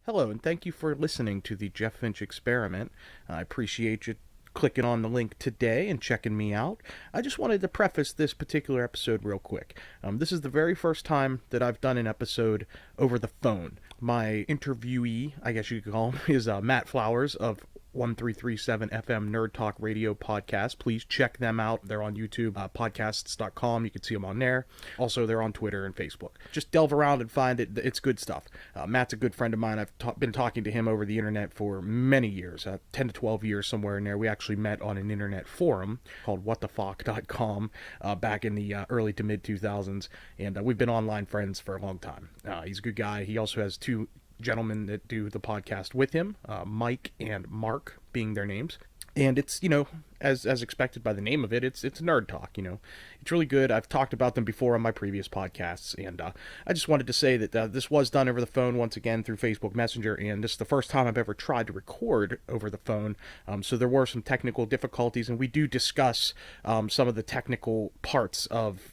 Hello, and thank you for listening to the Jeff Finch Experiment. I appreciate you clicking on the link today and checking me out. I just wanted to preface this particular episode real quick. This is the very first time that I've done an episode over the phone. My interviewee, I guess you could call him, is Matt Flowers of 1337 FM Nerd Talk Radio podcast. Please check them out. They're on YouTube, podcasts.com. You can see them on there. Also, they're on Twitter and Facebook. Just delve around and find it. It's good stuff. Matt's a good friend of mine. I've been talking to him over the internet for many years, 10 to 12 years, somewhere in there. We actually met on an internet forum called whatthefuck.com back in the early to mid 2000s, and we've been online friends for a long time. He's a good guy. He also has two gentlemen that do the podcast with him, Mike and Mark being their names. And it's, as expected by the name of it, it's nerd talk, It's really good. I've talked about them before on my previous podcasts, and I just wanted to say that this was done over the phone once again through Facebook Messenger, and this is the first time I've ever tried to record over the phone, so there were some technical difficulties, and we do discuss some of the technical parts of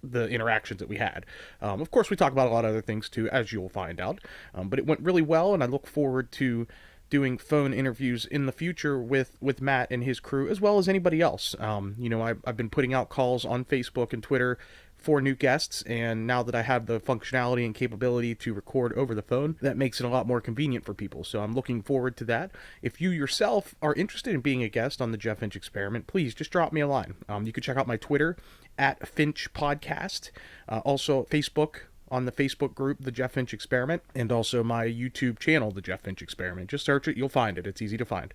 the interactions that we had. Of course, we talk about a lot of other things too, as you'll find out, but it went really well, and I look forward to doing phone interviews in the future with Matt and his crew, as well as anybody else. I've been putting out calls on Facebook and Twitter for new guests, and now that I have the functionality and capability to record over the phone, that makes it a lot more convenient for people, so I'm looking forward to that. If you yourself are interested in being a guest on the Jeff Finch Experiment, please just drop me a line. You can check out my Twitter, at Finch Podcast, also Facebook, on the Facebook group, The Jeff Finch Experiment, and also my YouTube channel, The Jeff Finch Experiment. Just search it, you'll find it. It's easy to find.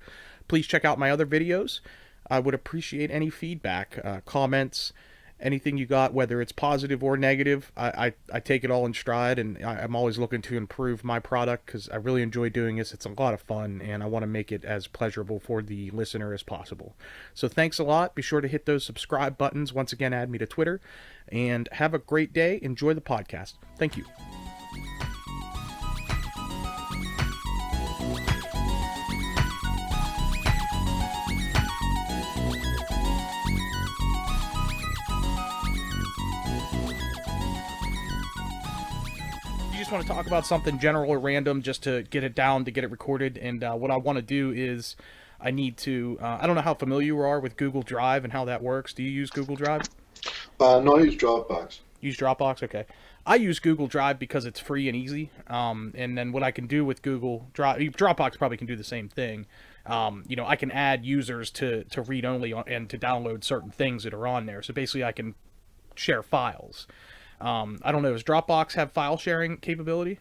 Please check out my other videos. I would appreciate any feedback, comments, anything you got, whether it's positive or negative. I take it all in stride, and I'm always looking to improve my product because I really enjoy doing this. It's a lot of fun, and I want to make it as pleasurable for the listener as possible. So thanks a lot. Be sure to hit those subscribe buttons. Once again, add me to Twitter, and have a great day. Enjoy the podcast. Thank you. Want to talk about something general or random just to get it down, to get it recorded, and what I want to do is I need to I don't know how familiar you are with Google Drive and how that works. Do you use Google Drive? No, I use Dropbox. Use Dropbox? Okay. I use Google Drive because it's free and easy, and then what I can do with Google Drive, Dropbox probably can do the same thing. I can add users to read only and to download certain things that are on there, so basically I can share files. I don't know, does Dropbox have file sharing capability?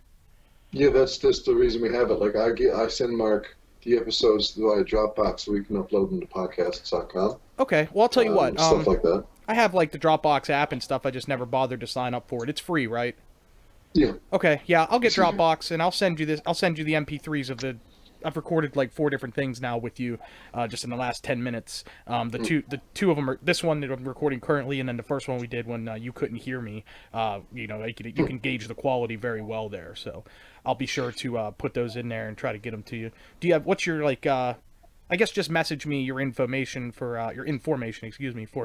Yeah, that's the reason we have it. Like I send Mark the episodes via Dropbox so we can upload them to podcasts.com. Okay, well I'll tell you what. Stuff like that. I have like the Dropbox app and stuff. I just never bothered to sign up for it. It's free, right? Yeah. Okay, yeah, I'll get Dropbox and I'll send you this. I'll send you the MP3s of the. I've recorded like 4 different things now with you, just in the last 10 minutes. The two of them are this one that I'm recording currently, and then the first one we did when you couldn't hear me. You can gauge the quality very well there. So I'll be sure to put those in there and try to get them to you. Do you have what's your like? I guess just message me your information for for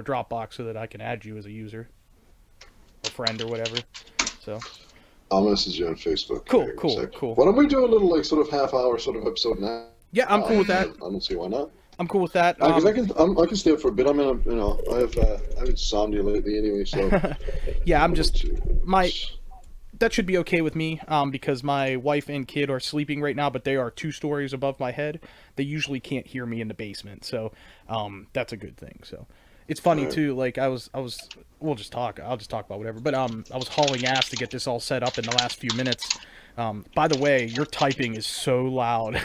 Dropbox so that I can add you as a user or friend or whatever. So. I'll message you on Facebook. Cool. Why don't we do a little like sort of half-hour sort of episode now? Yeah, I'm cool with that. I don't see why not. I'm cool with that. Because I can stay up for a bit. I have insomnia lately anyway, so. Yeah, that should be okay with me, because my wife and kid are sleeping right now, but they are 2 stories above my head. They usually can't hear me in the basement, so that's a good thing. So it's funny too. Like I'll just talk about whatever. But I was hauling ass to get this all set up in the last few minutes. By the way, your typing is so loud.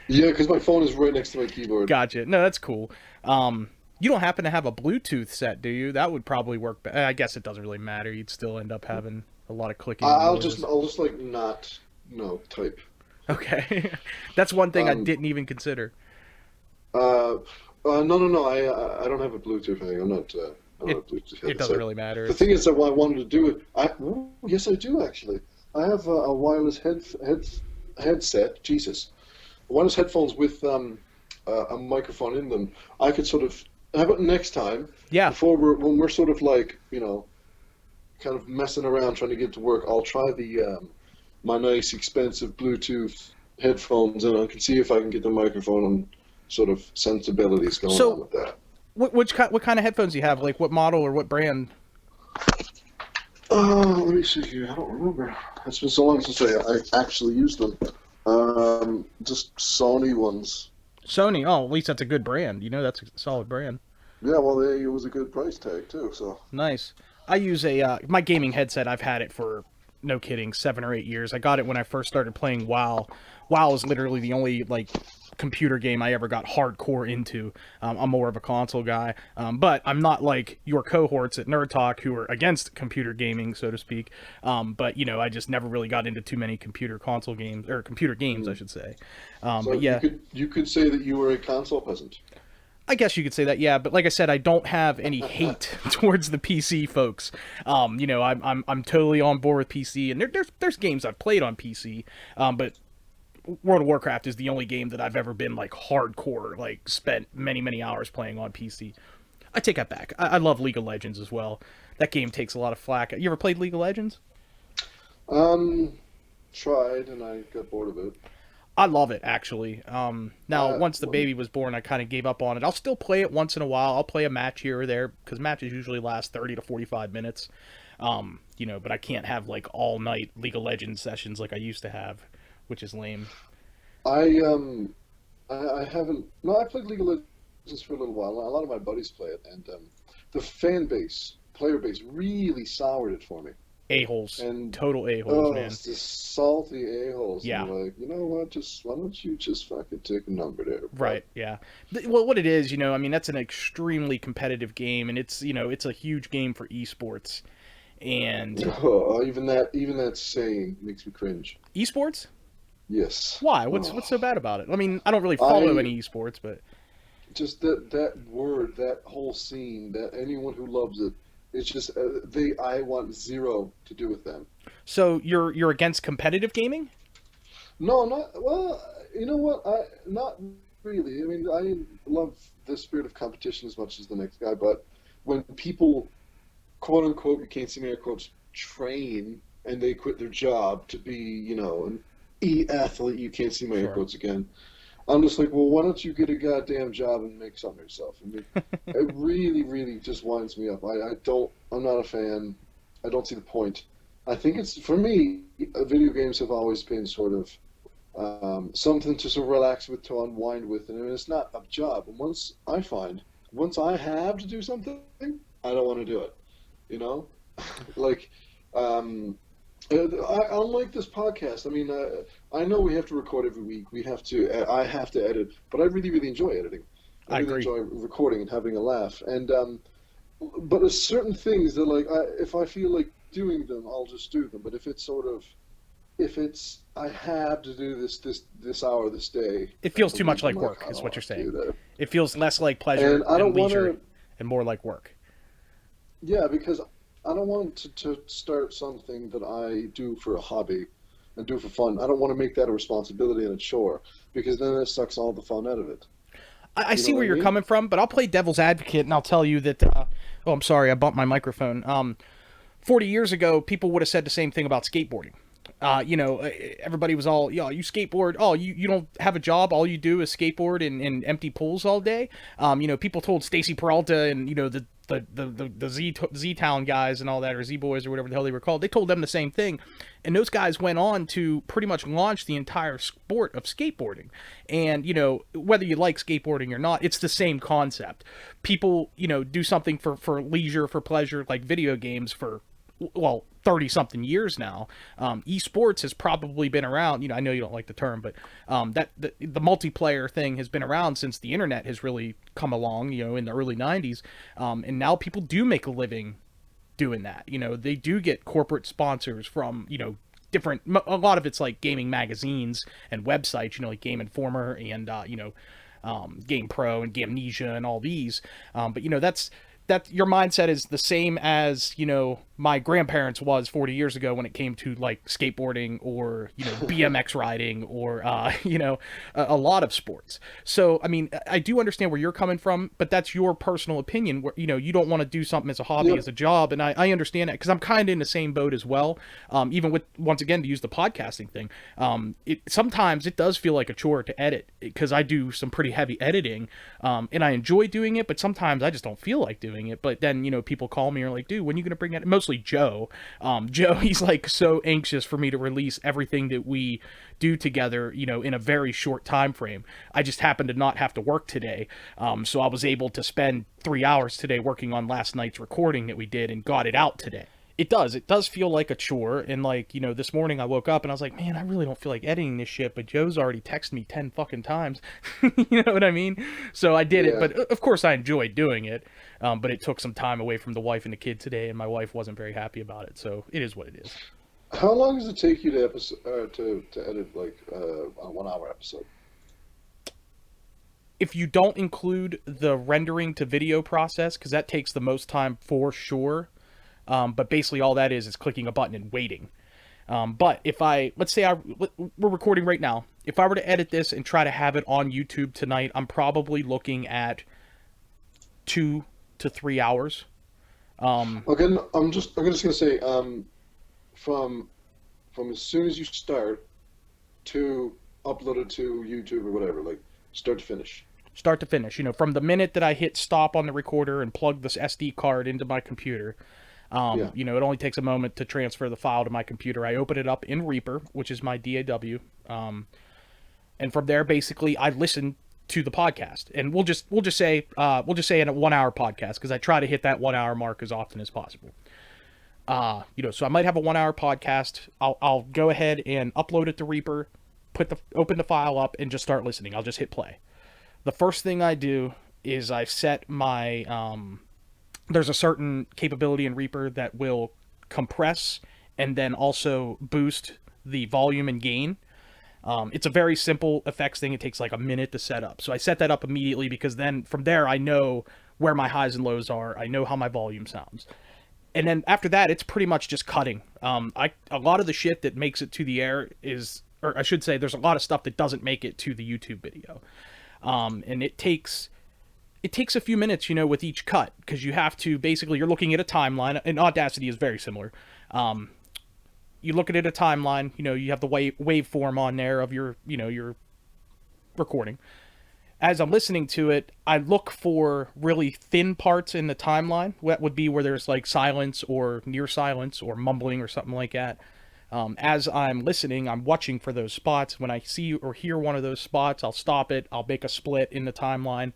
Yeah, because my phone is right next to my keyboard. Gotcha. No, that's cool. You don't happen to have a Bluetooth set, do you? That would probably work. I guess it doesn't really matter. You'd still end up having a lot of clicking. I'll just like not type. Okay, that's one thing I didn't even consider. No. I don't have a Bluetooth thing. I'm not. It doesn't really matter. The thing is that what I wanted to do. Yes, I do actually. I have a wireless headset. Jesus, wireless headphones with a microphone in them. I could sort of have it next time. Yeah. When we're sort of like kind of messing around trying to get to work. I'll try the my nice expensive Bluetooth headphones, and I can see if I can get the microphone and sort of sensibilities going on So, with that. what kind of headphones do you have? Like what model or what brand? Let me see here. I don't remember. It's been so long since I actually used them. Just Sony ones. Sony. Oh, at least that's a good brand. That's a solid brand. Yeah, well, it was a good price tag too. So Nice. I use a my gaming headset. I've had it for no kidding 7 or 8 years. I got it when I first started playing WoW. WoW is literally the only like computer game I ever got hardcore into. I'm more of a console guy, but I'm not like your cohorts at Nerd Talk who are against computer gaming, so to speak. But I just never really got into too many computer console games or computer games, I mm. should say. so But you yeah, could say that you were a console peasant. I guess you could say that, yeah. But like I said, I don't have any hate towards the PC folks. I'm totally on board with PC, and there's games I've played on PC, but World of Warcraft is the only game that I've ever been like hardcore, like spent many hours playing on PC. I take that back. I love League of Legends as well. That game takes a lot of flack. You ever played League of Legends? Um, Tried and I got bored of it. I love it actually. Now once the Well, baby was born, I kind of gave up on it. I'll still play it once in a while. I'll play a match here or there because matches usually last 30 to 45 minutes. But I can't have like all night League of Legends sessions like I used to have, which is lame. I I haven't. No, I played League of Legends for a little while. A lot of my buddies play it, and the fan base, player base, really soured it for me. A-holes. And Total A-holes, oh, man. it's just salty a-holes. And Yeah. you're like, you know what? Just why don't you just fucking take a number there, bud? Right, yeah. Well, what it is, I mean, that's an extremely competitive game, and it's a huge game for esports. And Oh, even that saying makes me cringe. esports? Yes. Why? What's Oh, so bad about it? I mean, I don't really follow I any esports, but just that word, that whole scene, that anyone who loves it, it's just they. I want zero to do with them. so you're against competitive gaming? No, not well. You know what? I not really. I mean, I love the spirit of competition as much as the next guy, but when people, quote unquote, you can't see me air quotes, train and they quit their job to be, an e-athlete, you can't see my air Sure. quotes again. I'm just like, well, why don't you get a goddamn job and make something of yourself? I mean, it really, really just winds me up. I'm not a fan. I don't see the point. I think it's, for me, video games have always been sort of something to sort of relax with, to unwind with, and it's not a job. And once I have to do something, I don't want to do it. You know, like unlike this podcast. I mean, I know we have to record every week. I have to edit, but I really, really enjoy editing. I I really agree. enjoy recording and having a laugh. And but there's certain things that, like, if I feel like doing them, I'll just do them. But if it's I have to do this hour this day It feels a too much week, I'm like like, work, I is don't what you're want to do saying. that. It feels less like And pleasure I and don't want leisure to. and more like work. Yeah, because I don't want to start something that I do for a hobby and do for fun. I don't want to make that a responsibility and a chore because then it sucks all the fun out of it. I You know see what where I you're mean? coming from, but I'll play devil's advocate and I'll tell you that. Oh, I'm sorry, I bumped my microphone. 40 years ago, people would have said the same thing about skateboarding. Everybody was all, you skateboard. Oh, you don't have a job. All you do is skateboard in empty pools all day. People told Stacy Peralta and, the Z Town guys and all that, or Z Boys or whatever the hell they were called. They told them the same thing. And those guys went on to pretty much launch the entire sport of skateboarding. And, whether you like skateboarding or not, it's the same concept. People, do something for leisure, for pleasure, like video games for, well, 30 something years now. Esports has probably been around. I know you don't like the term, but that the multiplayer thing has been around since the internet has really come along, in the early 90s. And now people do make a living doing that. They do get corporate sponsors from, different, a lot of it's like gaming magazines and websites, like Game Informer and, Game Pro and Gamnesia and all these. But, that your mindset is the same as, my grandparents was 40 years ago when it came to like skateboarding or, BMX riding or, a lot of sports. So, I mean, I do understand where you're coming from, but that's your personal opinion where, you don't want to do something as a hobby, Yep. as a job. And I understand that because I'm kind of in the same boat as well. Even with, once again, to use the podcasting thing, sometimes it does feel like a chore to edit because I do some pretty heavy editing, and I enjoy doing it, but sometimes I just don't feel like doing it. But then, people call me and are like, dude, when are you going to bring it? Mostly Joe. Joe, he's like so anxious for me to release everything that we do together, in a very short time frame. I just happened to not have to work today. So I was able to spend 3 hours today working on last night's recording that we did and got it out today. It does feel like a chore. And like, this morning I woke up and I was like, man, I really don't feel like editing this shit, but Joe's already texted me 10 fucking times. You know what I mean? So I did it, Yeah. but of course I enjoyed doing it. But it took some time away from the wife and the kid today, and my wife wasn't very happy about it. So it is what it is. How long does it take you to to edit like a 1 hour episode? If you don't include the rendering to video process, because that takes the most time for sure. But basically all that is clicking a button and waiting. But if let's say we're recording right now. If I were to edit this and try to have it on YouTube tonight, I'm probably looking at 2 to 3 hours. Okay, I'm just gonna say from as soon as you start to upload it to YouTube or whatever, like start to finish. Start to finish, from the minute that I hit stop on the recorder and plug this SD card into my computer. Yeah. It only takes a moment to transfer the file to my computer. I open it up in Reaper, which is my DAW. And from there, basically, I listen to the podcast. And we'll just say in a 1 hour podcast, because I try to hit that 1 hour mark as often as possible. So I might have a 1 hour podcast. I'll go ahead and upload it to Reaper, open the file up, and just start listening. I'll just hit play. The first thing I do is I set my there's a certain capability in Reaper that will compress and then also boost the volume and gain. It's a very simple effects thing. It takes like a minute to set up. So I set that up immediately because then from there I know where my highs and lows are. I know how my volume sounds. And then after that, it's pretty much just cutting. A lot of the shit that makes it to the air or I should say, there's a lot of stuff that doesn't make it to the YouTube video. And it takes a few minutes, with each cut, because you have to basically, you're looking at a timeline, and Audacity is very similar. You look at a timeline, you have the waveform on there of your recording. As I'm listening to it, I look for really thin parts in the timeline. That would be where there's like silence or near silence or mumbling or something like that. As I'm listening, I'm watching for those spots. When I see or hear one of those spots, I'll stop it. I'll make a split in the timeline.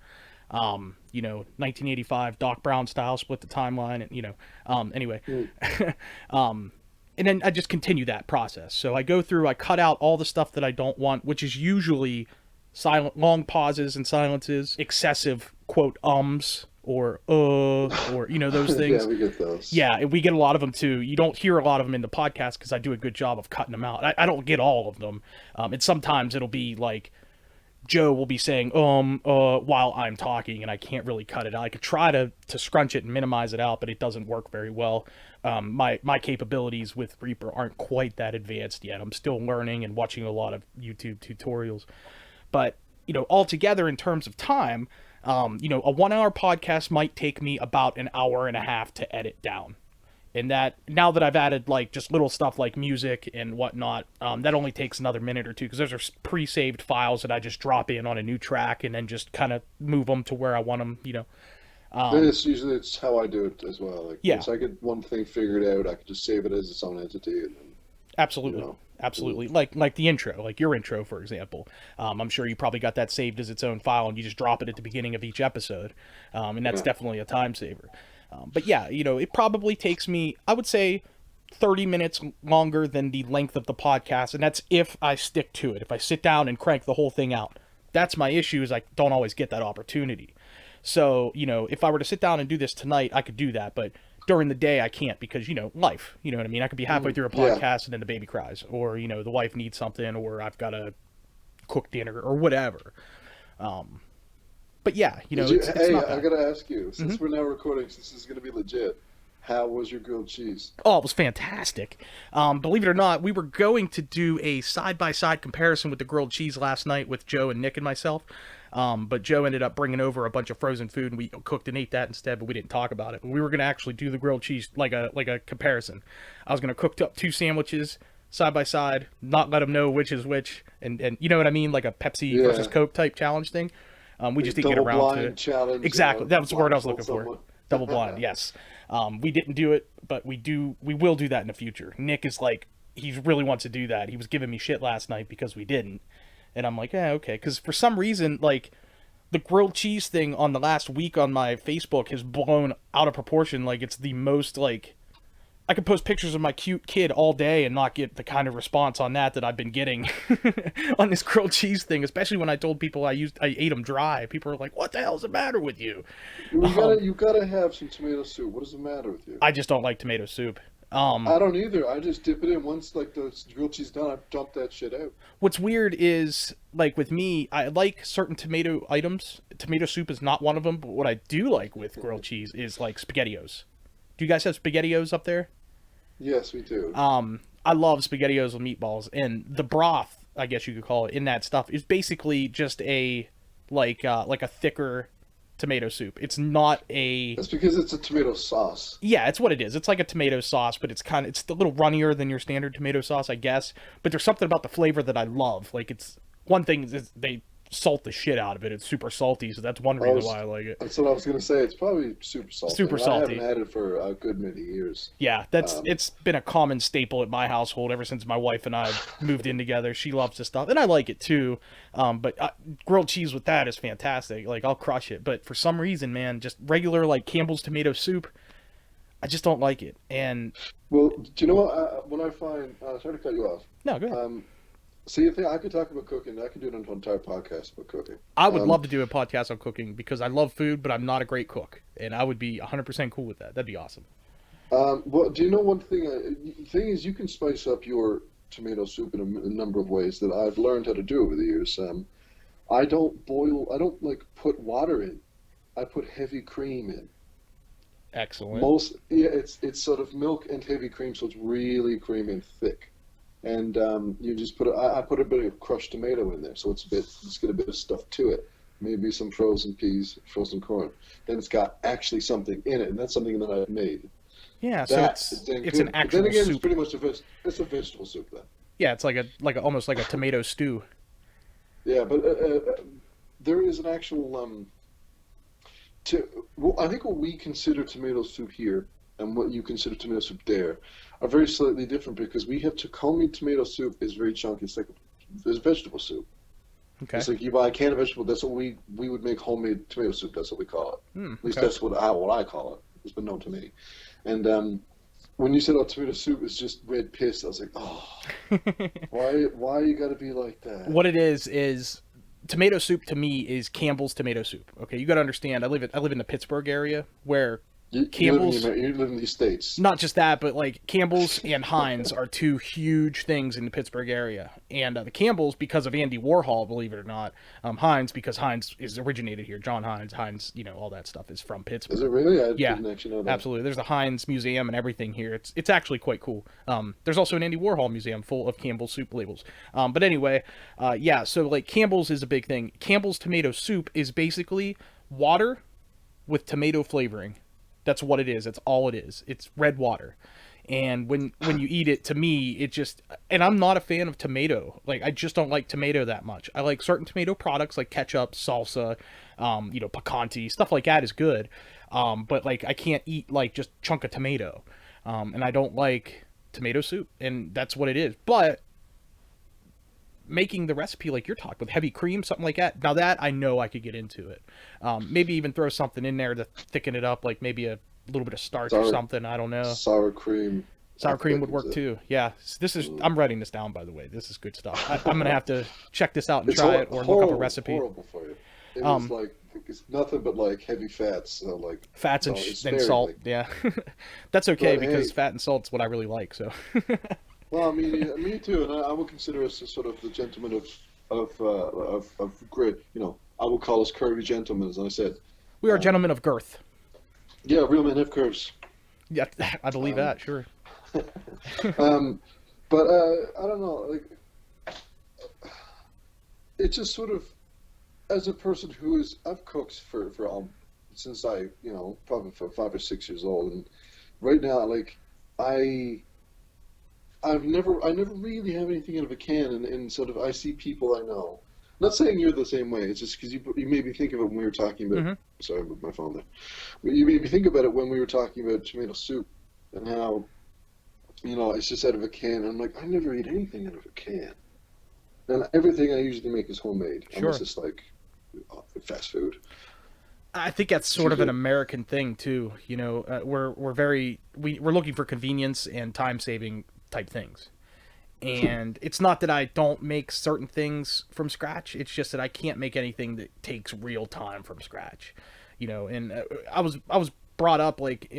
1985 Doc Brown style, split the timeline, and anyway. And then I just continue that process. So I go through, I cut out all the stuff that I don't want, which is usually silent, long pauses and silences, excessive quote or those things. Yeah, we get those. Yeah, we get a lot of them too. You don't hear a lot of them in the podcast because I do a good job of cutting them out. I don't get all of them, and sometimes it'll be like Joe will be saying while I'm talking, and I can't really cut it out. I could try to scrunch it and minimize it out, but it doesn't work very well. My capabilities with Reaper aren't quite that advanced yet. I'm still learning and watching a lot of YouTube tutorials. But altogether in terms of time, a 1 hour podcast might take me about an hour and a half to edit down. And that, now that I've added like just little stuff like music and whatnot, that only takes another minute or two, because those are pre-saved files that I just drop in on a new track and then just kind of move them to where I want them, It's how I do it as well. Like, Yeah. once I get one thing figured out, I can just save it as its own entity, and then, Absolutely. you know. Absolutely. Like the intro, like your intro, for example. I'm sure you probably got that saved as its own file and you just drop it at the beginning of each episode. And that's definitely a time saver. But yeah, it probably takes me, I would say, 30 minutes longer than the length of the podcast. And that's if I stick to it. If I sit down and crank the whole thing out. That's my issue, is I don't always get that opportunity. So, if I were to sit down and do this tonight, I could do that. But during the day, I can't, because, life, you know what I mean? I could be halfway through a podcast and then the baby cries, or, the wife needs something, or I've got to cook dinner or whatever. But But yeah, Did you? it's Hey, not I bad. gotta ask you, Hmm. since we're now recording, since this is gonna be legit, how was your grilled cheese? Oh, it was fantastic. Believe it or not, we were going to do a side by side comparison with the grilled cheese last night with Joe and Nick and myself. But Joe ended up bringing over a bunch of frozen food, and we cooked and ate that instead. But we didn't talk about it. We were going to actually do the grilled cheese like a comparison. I was going to cook up two sandwiches side by side, not let them know which is which, and you know what I mean, like a Pepsi versus Yeah, Coke type challenge thing. We like just a didn't get double around to blind it. challenge, Exactly, that was the word I was blindfold looking for. someone. Double blind, yes. We didn't do it, but we will do that in the future. Nick is like, he really wants to do that. He was giving me shit last night because we didn't, and I'm like, yeah, okay. Because for some reason, like the grilled cheese thing on the last week on my Facebook has blown out of proportion. Like it's the most like I could post pictures of my cute kid all day and not get the kind of response on that I've been getting on this grilled cheese thing. Especially when I told people I ate them dry. People are like, "What the hell's the matter with you?" You gotta have some tomato soup. What does the matter with you? I just don't like tomato soup. I don't either. I just dip it in once, like the grilled cheese done. I dump that shit out. What's weird is like with me, I like certain tomato items. Tomato soup is not one of them. But what I do like with grilled cheese is like SpaghettiOs. Do you guys have SpaghettiOs up there? Yes, we do. I love SpaghettiOs with meatballs, and the broth, I guess you could call it, in that stuff is basically just a like a thicker tomato soup. It's not a That's because it's a tomato sauce. yeah, it's what it is. It's like a tomato sauce, but it's a little runnier than your standard tomato sauce, I guess. But there's something about the flavor that I love. Like it's one thing is they salt the shit out of it. It's super salty, so that's one I reason was, why I like it. that's what I was gonna say. It's probably super salty. I Super mean, I haven't salty. had it for a good many years. Yeah, that's Um, it's been a common staple at my household ever since my wife and I moved in together. She loves this stuff, and I like it too. But grilled cheese with that is fantastic. Like I'll crush it. But for some reason, man, just regular like Campbell's tomato soup, I just don't like it. And well, do you know what? When I find, sorry to cut you off. no, go ahead. Um, See, I think I could talk about cooking. I could do an entire podcast about cooking. I would Um, love to do a podcast on cooking because I love food, but I'm not a great cook, and I would be 100% cool with that. That'd be awesome. well, do you know one thing? Thing is, you can spice up your tomato soup in a number of ways that I've learned how to do over the years. I don't boil. I don't like put water in. I put heavy cream in. Excellent. Yeah, it's sort of milk and heavy cream, so it's really creamy and thick. And you just put I put a bit of crushed tomato in there, so it's got a bit of stuff to it. Maybe some frozen peas, frozen corn. Then it's got actually something in it, and that's something that I've made. Yeah, so That is then it's an good. But then actual again, it's soup. pretty much it's a vegetable soup then. Yeah, it's like a almost like a tomato stew. Yeah, but there is an actual well, I think what we consider tomato soup here and what you consider tomato soup there are very slightly different because we have to homemade tomato soup is very chunky. It's like there's vegetable soup. Okay. It's like you buy a can of vegetable. That's what we would make homemade tomato soup. That's what we call it. Hmm. At least Okay. that's what I call it. It's been known to me. And when you said, "Oh, tomato soup is just red piss," I was like, "Oh, why you got to be like that?" What it is tomato soup to me is Campbell's tomato soup. Okay, you got to understand. I live in the Pittsburgh area where Campbell's You live in these states. not just that, but like Campbell's and Heinz are two huge things in the Pittsburgh area. And the Campbell's because of Andy Warhol, believe it or not. Heinz because Heinz is originated here. John Heinz, Heinz, all that stuff is from Is it Pittsburgh. really? I Yeah, didn't actually know that. absolutely. There's the Heinz Museum and everything here. It's actually quite cool. There's also an Andy Warhol museum full of Campbell's soup labels. But anyway, yeah. So like Campbell's is a big thing. Campbell's tomato soup is basically water with tomato flavoring. That's what it is. That's all it is. It's red water. And when you eat it, to me, it just and I'm not a fan of tomato. Like I just don't like tomato that much. I like certain tomato products like ketchup, salsa, picante, stuff like that is good. But like I can't eat like just chunk of tomato. And I don't like tomato soup, and that's what it is. But making the recipe like you're talking with heavy cream, something like that. Now that I know I could get into it. Maybe even throw something in there to thicken it up, like maybe a little bit of starch or Sour something. I don't know. sour cream. I Sour cream think would is work it. too. Yeah, this is. I'm writing this down by the way. This is good stuff. I'm gonna have to check this out and It's try it or look up a recipe. horrible for you. It Um, is like it's nothing but like heavy fats, so like Fats and, well, it's and salt. sparingly. Yeah, that's okay But because hey, fat and salt's what I really like. So well, I mean, yeah, me too, and I would consider us a sort of the gentleman of grit, I would call us curvy gentlemen, as I said. We are Um, gentlemen of girth. yeah, real men have curves. Yeah, I believe Um, that. Sure. um, but I don't know. Like, it just sort of, as a person who is, I've cooked for since I, probably for 5 or 6 years old, and right now, like, I I never really have anything out of a can, and sort of I see people I know. Not saying you're the same way. It's just because you made me think of it when we were talking about. Hmm. Sorry, with my phone there. But you made me think about it when we were talking about tomato soup and how it's just out of a can. I'm like, I never eat anything out of a can, and everything I usually make is homemade, unless Sure. it's like fast food. I think that's sort Excuse of an me. American thing too. We're looking for convenience and time saving type things. And it's not that I don't make certain things from scratch. It's just that I can't make anything that takes real time from scratch. And I was brought up like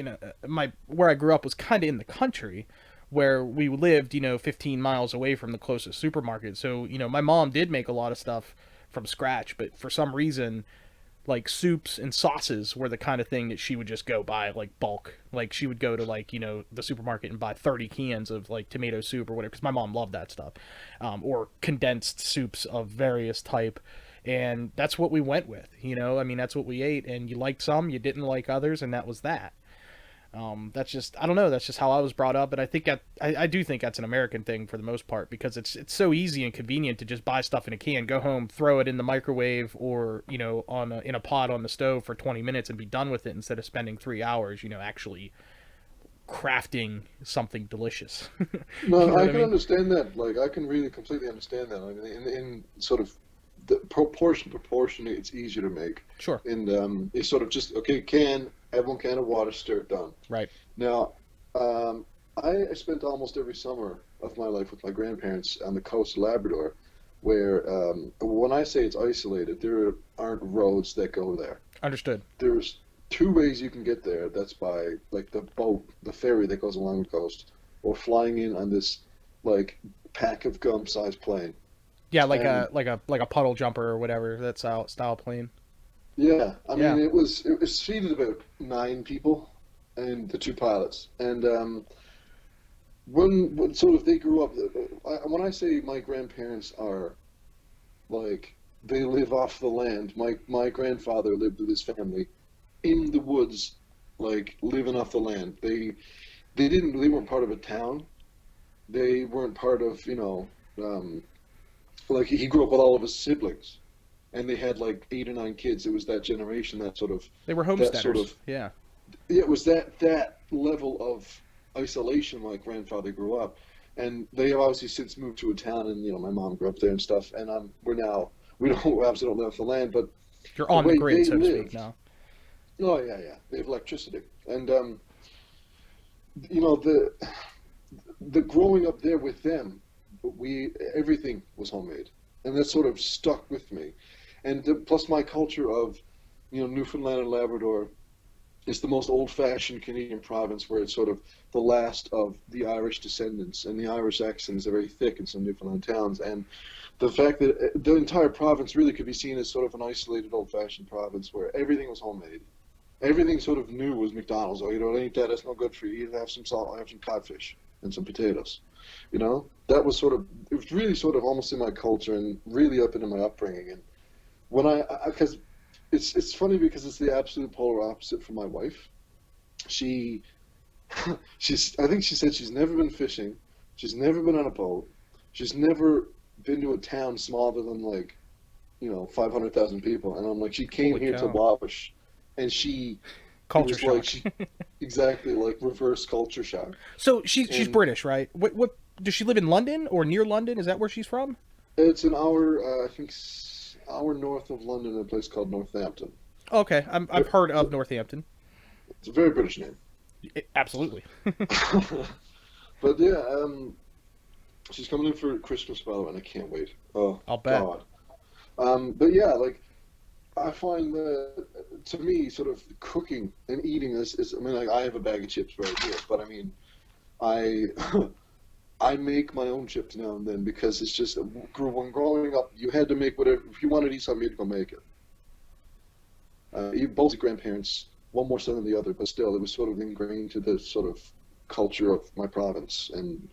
my where I grew up was kind of in the country, where we lived 15 miles away from the closest supermarket. So my mom did make a lot of stuff from scratch, but for some reason like soups and sauces were the kind of thing that she would just go buy like bulk. Like she would go to like the supermarket and buy 30 cans of like tomato soup or whatever because my mom loved that stuff, or condensed soups of various type, and that's what we went with. I mean that's what we ate, and you liked some, you didn't like others, and that was that. That's just I don't know. That's just how I was brought up, and I think I do think that's an American thing for the most part because it's so easy and convenient to just buy stuff in a can, go home, throw it in the microwave or in a pot on the stove for 20 minutes and be done with it instead of spending 3 hours actually crafting something delicious. You No, know I what I can mean? understand that. Like, I can really completely understand that. I mean, in sort of the proportionally, it's easier to make. Sure. And it's sort of just, okay, have 1 can of water, stir it, done. Right. Now, um, I spent almost every summer of my life with my grandparents on the coast of Labrador, where when I say it's isolated, there aren't roads that go there. Understood. There's two ways you can get there. That's by like the boat, the ferry that goes along the coast, or flying in on this like pack of gum sized plane. Yeah, like And a puddle jumper or whatever that's style plane. yeah, I mean Yeah. it was seated about 9 people and the two pilots. And when sort of they grew up, when I say my grandparents are like they live off the land, my grandfather lived with his family in the woods, like living off the land. They weren't part of a town. They weren't part of um, like he grew up with all of his siblings, and they had like 8 or 9 kids. It was that generation, They were that sort homesteaders. of Yeah. yeah, it was that level of isolation. My grandfather grew up, and they have obviously since moved to a town, and my mom grew up there and stuff. And we don't we obviously don't live off the land, but You're the on the way grid, they so to speak lived. now. Oh yeah, yeah, they have electricity, and the growing up there with them, we everything was homemade, and that sort of stuck with me. And plus, my culture of Newfoundland and Labrador is the most old-fashioned Canadian province, where it's sort of the last of the Irish descendants, and the Irish accent is very thick in some Newfoundland towns. And the fact that the entire province really could be seen as sort of an isolated, old-fashioned province where everything was homemade. Everything sort of new was McDonald's. Oh, you don't eat that. That's no good for you. You have some salt. Have some codfish and some potatoes. That was sort of it was really sort of almost in my culture and really up into my upbringing. And when because it's funny because it's the absolute polar opposite from my wife. She I think she said she's never been fishing. She's never been on a boat. She's never been to a town smaller than like 500,000 people. And I'm like, she came Holy here to cow. Wabash, and it Culture was like shock. she exactly like reverse culture shock. So she's And British, right? What does she live in London or near London? Is that where she's from? it's an hour, I think, hour north of London, in a place called Northampton. Okay, I've heard It's a, of Northampton. it's a very British name. Absolutely. But yeah, she's coming in for Christmas, by the way, and I can't wait. Oh I'll bet. God. But yeah, like I find that to me, sort of cooking and eating is I mean, like I have a bag of chips right here, but I mean, I I make my own chips now and then because it's just when growing up, you had to make whatever if you wanted to eat something, you had to go make it. Both grandparents, one more so than the other, but still, it was sort of ingrained to the sort of culture of my province. And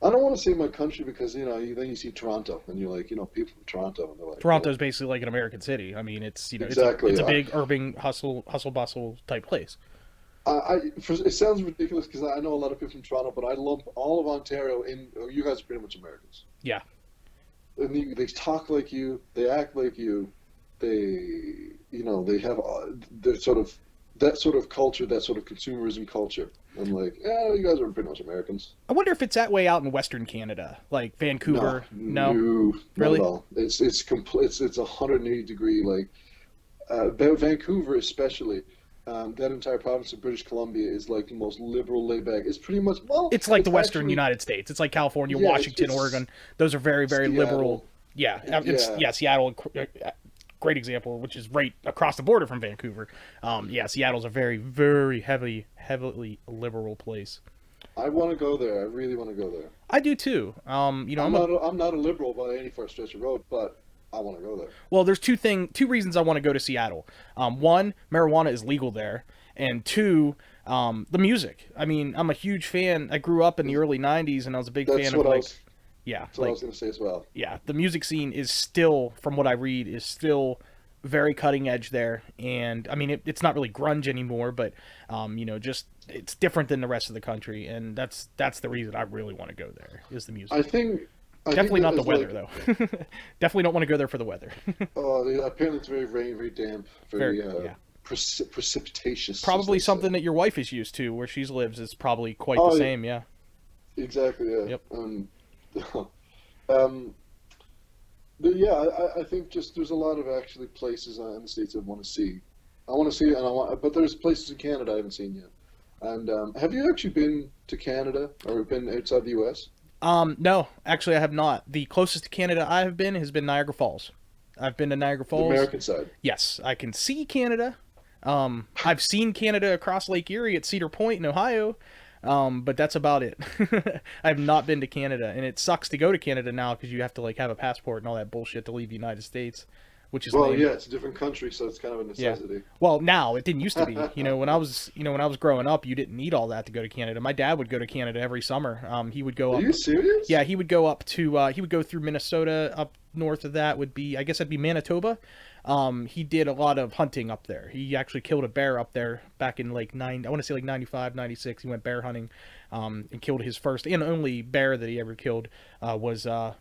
I don't want to say my country because, then you see Toronto and you're like, people from Toronto, and they're like, Toronto's basically like an American city. I mean, it's exactly. a big urban hustle bustle type place. It sounds ridiculous because I know a lot of people from Toronto, but I lump all of Ontario in. You guys are pretty much Americans. Yeah. And they talk like you, they act like you, they have their sort of that sort of culture, that sort of consumerism culture. I'm like, yeah, you guys are pretty much Americans. I wonder if it's that way out in Western Canada, like Vancouver. No, No, not really? at all. It's complete. It's 180-degree. Like Vancouver, especially. That entire province of British Columbia is like the most liberal, laid back. It's pretty much It's like it's the Western actually United States. It's like California, yeah, Washington, Oregon. Those are very, very liberal. Seattle. Yeah, Yeah, Seattle, great example, which is right across the border from Vancouver. Yeah, Seattle's a very, very heavily liberal place. I want to go there. I really want to go there. I do too. I'm not a liberal by any first stretch of road, but I want to go there. Well, there's two reasons I want to go to Seattle. One, marijuana is legal there, and two, the music. I mean, I'm a huge fan. I grew up in the early '90s, and I was a big That's fan of what I like, was. yeah, That's what I like was going to say as well. yeah, the music scene is still, from what I read, is still very cutting edge there. And I mean, it's not really grunge anymore, but just it's different than the rest of the country, and that's the reason I really want to go there is the music. I think. I think Definitely that not the is weather like, though. Definitely don't want to go there for the weather. apparently it's very rainy, very damp, very Yeah. precipitatious, as Probably they say. something that your wife is used to, where she lives, is probably quite the Oh, same. Yeah. exactly. Yeah. Yep. Um, but yeah, I think just there's a lot of actually places in the States I want to see. I want to see it, and but there's places in Canada I haven't seen yet. And have you actually been to Canada or been outside the U.S.? No, actually, I have not. The closest to Canada I have been has been Niagara Falls. I've been to Niagara The Falls. American side. Yes, I can see Canada. I've seen Canada across Lake Erie at Cedar Point in Ohio. But that's about it. I have not been to Canada, and it sucks to go to Canada now because you have to like have a passport and all that bullshit to leave the United States, which is Well, lame. yeah, it's a different country, so it's kind of a Yeah. necessity. Well, now it didn't used to be. When I was growing up, you didn't need all that to go to Canada. My dad would go to Canada every summer. He would go Are up. you serious? Yeah, he would go up to. He would go through Minnesota. Up north of that would be, I guess, that'd be Manitoba. He did a lot of hunting up there. He actually killed a bear up there back in like I want to say like 95, 96. He went bear hunting, and killed his first and only bear that he ever killed. Was about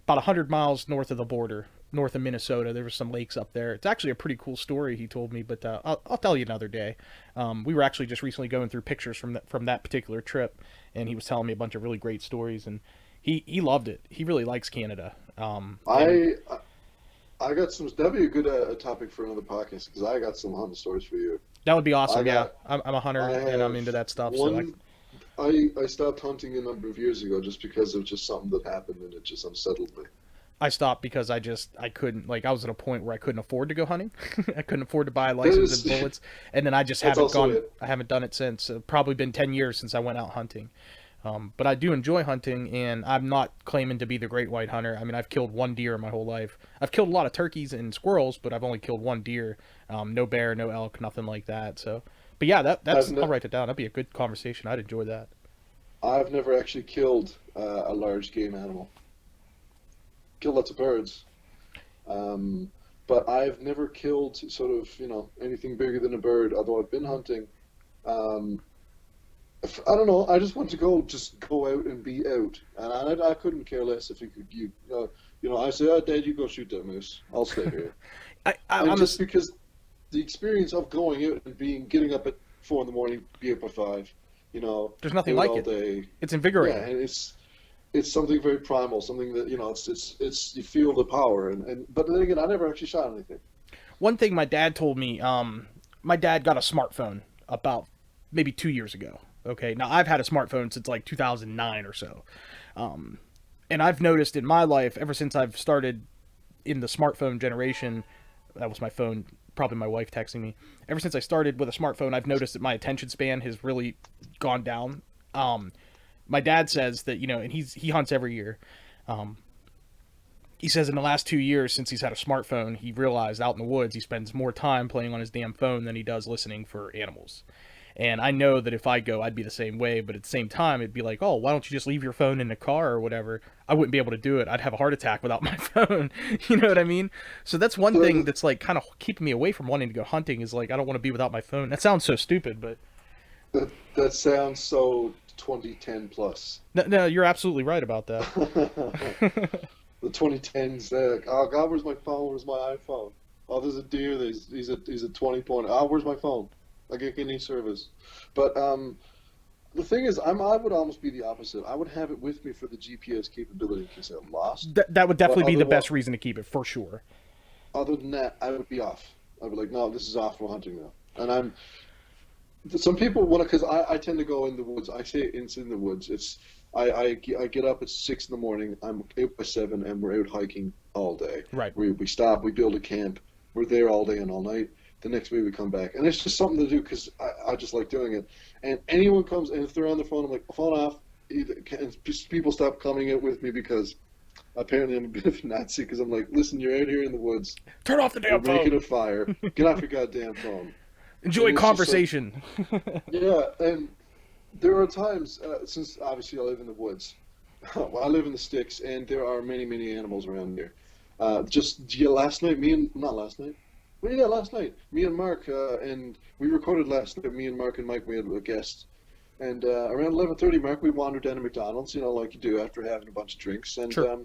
100 miles north of the border, north of Minnesota. There were some lakes up there. It's actually a pretty cool story he told me, but I'll tell you another day. We were actually just recently going through pictures from that particular trip, and he was telling me a bunch of really great stories, and he loved it. He really likes Canada. And I I got some. That'd be a good topic for another podcast because I got some hunting stories for you. that would be I awesome. Yeah, got. I'm a hunter I and I'm have into that stuff. So one. I stopped hunting a number of years ago just because of just something that happened and it just unsettled me. I stopped because I couldn't, like, I was at a point where I couldn't afford to go hunting. I couldn't afford to buy a license There's, and bullets, and then I just that's haven't also gone. it. I haven't done it since. Probably been 10 years since I went out hunting. But I do enjoy hunting, and I'm not claiming to be the great white hunter. I mean, I've killed one deer in my whole life. I've killed a lot of turkeys and squirrels, but I've only killed one deer. No bear, no elk, nothing like that. So, but yeah, I've I'll ne write it down. That'd be a good conversation. I'd enjoy that. I've never actually killed a large game animal. Killed lots of birds, but I've never killed sort of anything bigger than a bird. Although I've been hunting. Um, I don't know. I just want to just go out and be out, and I couldn't care less if I say, "Oh, Dad, you go shoot that moose. I'll stay here." And I'm just because the experience of going out and getting up at 4 in the morning, be up at 5, there's nothing out like all it. day. It's Yeah, invigorating. and it's something very primal, something that it's you feel the power, but then again, I never actually shot anything. One thing my dad told me, my dad got a smartphone about maybe 2 years ago. Okay, now I've had a smartphone since like 2009 or so. And I've noticed in my life, ever since I've started in the smartphone generation, that was my phone, probably my wife texting me. Ever since I started with a smartphone, I've noticed that my attention span has really gone down. My dad says that, and he hunts every year. he says in the last 2 years since he's had a smartphone, he realized out in the woods he spends more time playing on his damn phone than he does listening for animals. And I know that if I go, I'd be the same way. But at the same time, it'd be like, oh, why don't you just leave your phone in the car or whatever? I wouldn't be able to do it. I'd have a heart attack without my phone. You know what I mean? So that's one thing that's like kind of keeping me away from wanting to go hunting is like, I don't want to be without my phone. That sounds so stupid, but That sounds so 2010 plus. no, you're absolutely right about that. The 2010s, they're like, oh God, where's my phone? Where's my iPhone? Oh, there's a deer. He's a 20 point. Oh, where's my phone? I get any service. But the thing is, I would almost be the opposite. I would have it with me for the GPS capability in case I'm lost. That would But definitely be the otherwise, best reason to keep it for sure. other than that, I would be off. I'd be like, no, this is off. We're hunting now. And some people want to, because I tend to go in the woods. I say it's in the woods. I get up at 6 in the morning. I'm out by 7, and we're out hiking all day. Right. We stop. We build a camp. We're there all day and all night. The next week we come back, and it's just something to do because I just like doing it. And anyone comes, and if they're on the phone, I'm like, phone off. And people stop coming out with me because apparently I'm a bit of a Nazi because I'm like, listen, you're out here in the woods. Turn off the We're damn making phone. a fire. Get off your goddamn phone. Enjoy And it's just like, conversation. yeah, and there are times, since obviously I live in the woods, well, I live in the sticks, and there are many, many animals around here. Last night, not last night, well, yeah, last night, me and Mark, and we recorded last night, me and Mark and Mike, we had a guest, and around 11:30, Mark, we wandered down to McDonald's, like you do after having a bunch of drinks, and Sure.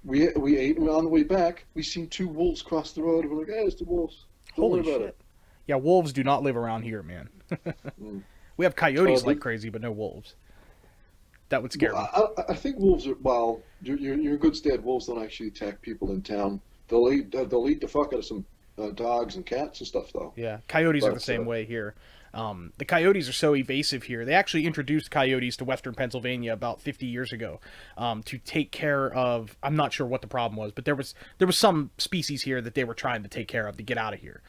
we ate, and on the way back, we seen 2 wolves cross the road, and we're like, hey, it's the wolves. Don't Holy worry about shit. Yeah, wolves do not live around here, man. it. Mm. We have Oh, coyotes like crazy, but no wolves. That would scare me. I think wolves are, well, you're in good stead. Wolves don't actually attack people in town. They'll eat the fuck out of some dogs and cats and stuff though. Yeah, coyotes are the But same way here. The coyotes are so evasive here. They actually introduced coyotes to western Pennsylvania about 50 years ago to take care of. I'm not sure what the problem was, but there was some species here that they were trying to take care of to get out of here.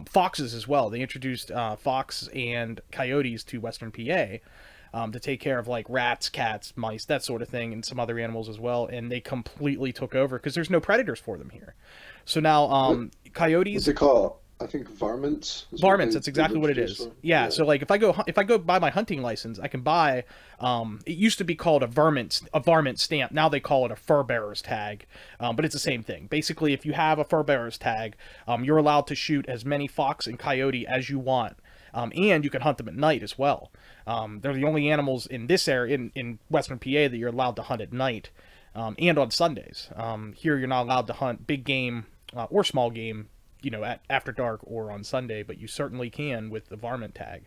Foxes as well. They introduced fox and coyotes to western PA. To take care of like rats, cats, mice, that sort of thing, and some other animals as well. And they completely took over because there's no predators for them here. So now, what, what's coyotes, it called? I think varmints is what varmints. That's they've exactly what it introduced is. for. Yeah. Yeah. So like, if I go buy my hunting license, I can buy. It used to be called a varmint stamp. Now they call it a fur bearer's tag, but it's the same thing. Basically, if you have a fur bearer's tag, you're allowed to shoot as many fox and coyote as you want. And you can hunt them at night as well. They're the only animals in this area, in western PA, that you're allowed to hunt at night and on Sundays. Here, you're not allowed to hunt big game or small game, at after dark or on Sunday, but you certainly can with the varmint tag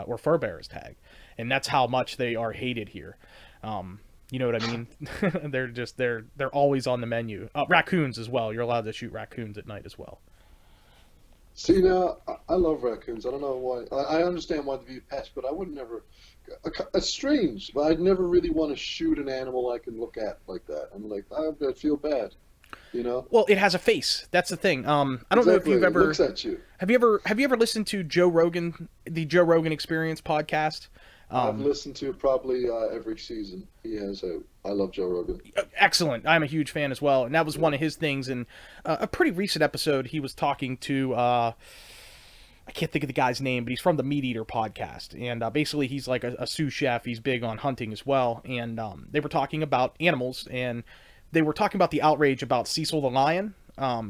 or fur bearer's tag, and that's how much they are hated here. You know what I mean? they're always on the menu. Raccoons as well. You're allowed to shoot raccoons at night as well. See now, I love raccoons. I don't know why. I understand why they be pests, but I would never. It's strange, but I'd never really want to shoot an animal I can look at like that. I'm like, I'd feel bad, you know? Well, it has a face. That's the thing. I don't know if Exactly. you've It ever looks at you. have you ever listened to Joe Rogan, the Joe Rogan Experience podcast? I've listened to probably every season he has out. I love Joe Rogan. Excellent. I'm a huge fan as well, and that was Yeah. one of his things. In a pretty recent episode, he was talking to I can't think of the guy's name, but he's from the Meat Eater podcast, and basically he's like a sous chef. He's big on hunting as well, and they were talking about animals, and they were talking about the outrage about Cecil the lion.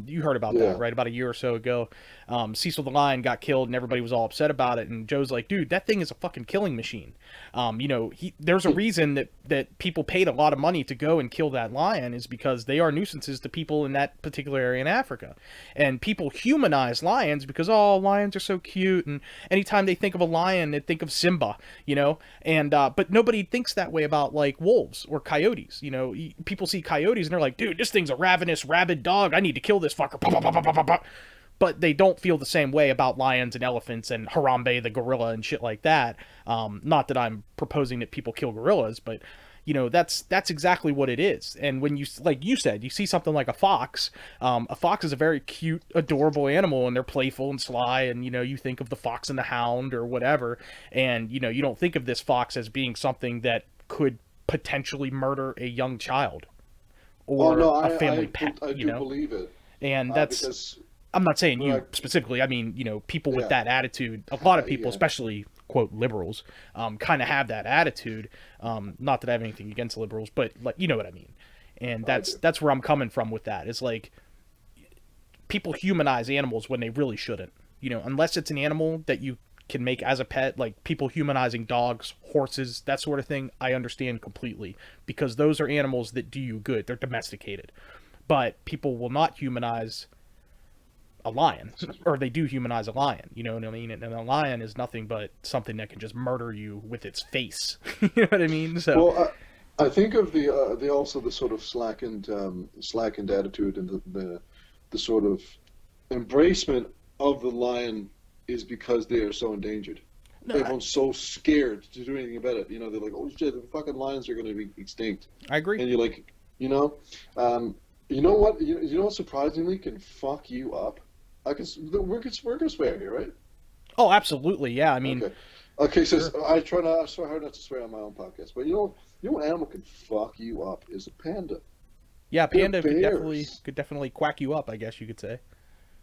You heard about Yeah. that, right? About a year or so ago. Cecil the lion got killed, and everybody was all upset about it. And Joe's like, dude, that thing is a fucking killing machine. There's a reason that people paid a lot of money to go and kill that lion is because they are nuisances to people in that particular area in Africa. And people humanize lions because, oh, lions are so cute. And anytime they think of a lion, they think of Simba, but nobody thinks that way about like wolves or coyotes. People see coyotes and they're like, dude, this thing's a ravenous, rabid dog. I need to kill this fucker. Pa, pa, pa, pa, pa, pa. But they don't feel the same way about lions and elephants and Harambe the gorilla and shit like that. Not that I'm proposing that people kill gorillas, but that's exactly what it is. And when you, like you said, you see something like a fox is a very cute, adorable animal, and they're playful and sly, and you think of the Fox and the Hound or whatever, and you don't think of this fox as being something that could potentially murder a young child Oh or no, a family pet, I do believe it, And that's, because I'm not saying you like specifically. I mean, people with yeah, that attitude, a lot of people, yeah, especially quote liberals, kind of have that attitude. Not that I have anything against liberals, but like, you know what I mean. And I that's do. that's where I'm coming from with that. It's like people humanize animals when they really shouldn't. Unless it's an animal that you can make as a pet, like people humanizing dogs, horses, that sort of thing, I understand completely because those are animals that do you good. They're domesticated. But people will not humanize a lion, Excuse me. or they do humanize a lion. You know what I mean? And a lion is nothing but something that can just murder you with its face. You know what I mean? So Well, I think of the also the sort of slackened attitude, and the sort of embracement of the lion is because they are so endangered. no, Everyone's so scared to do anything about it. They're like, "Oh shit, the fucking lions are going to be extinct," I agree. and you're like, you know, um, you know what? You know what? Surprisingly, can fuck you up. We're gonna swear here, right? Oh, absolutely. Yeah. I mean, Okay. Okay, so sure. I try hard not to swear on my own podcast, but you know what animal can fuck you up is a panda. Yeah, They're panda could definitely bears. could definitely quack you up. I guess you could say.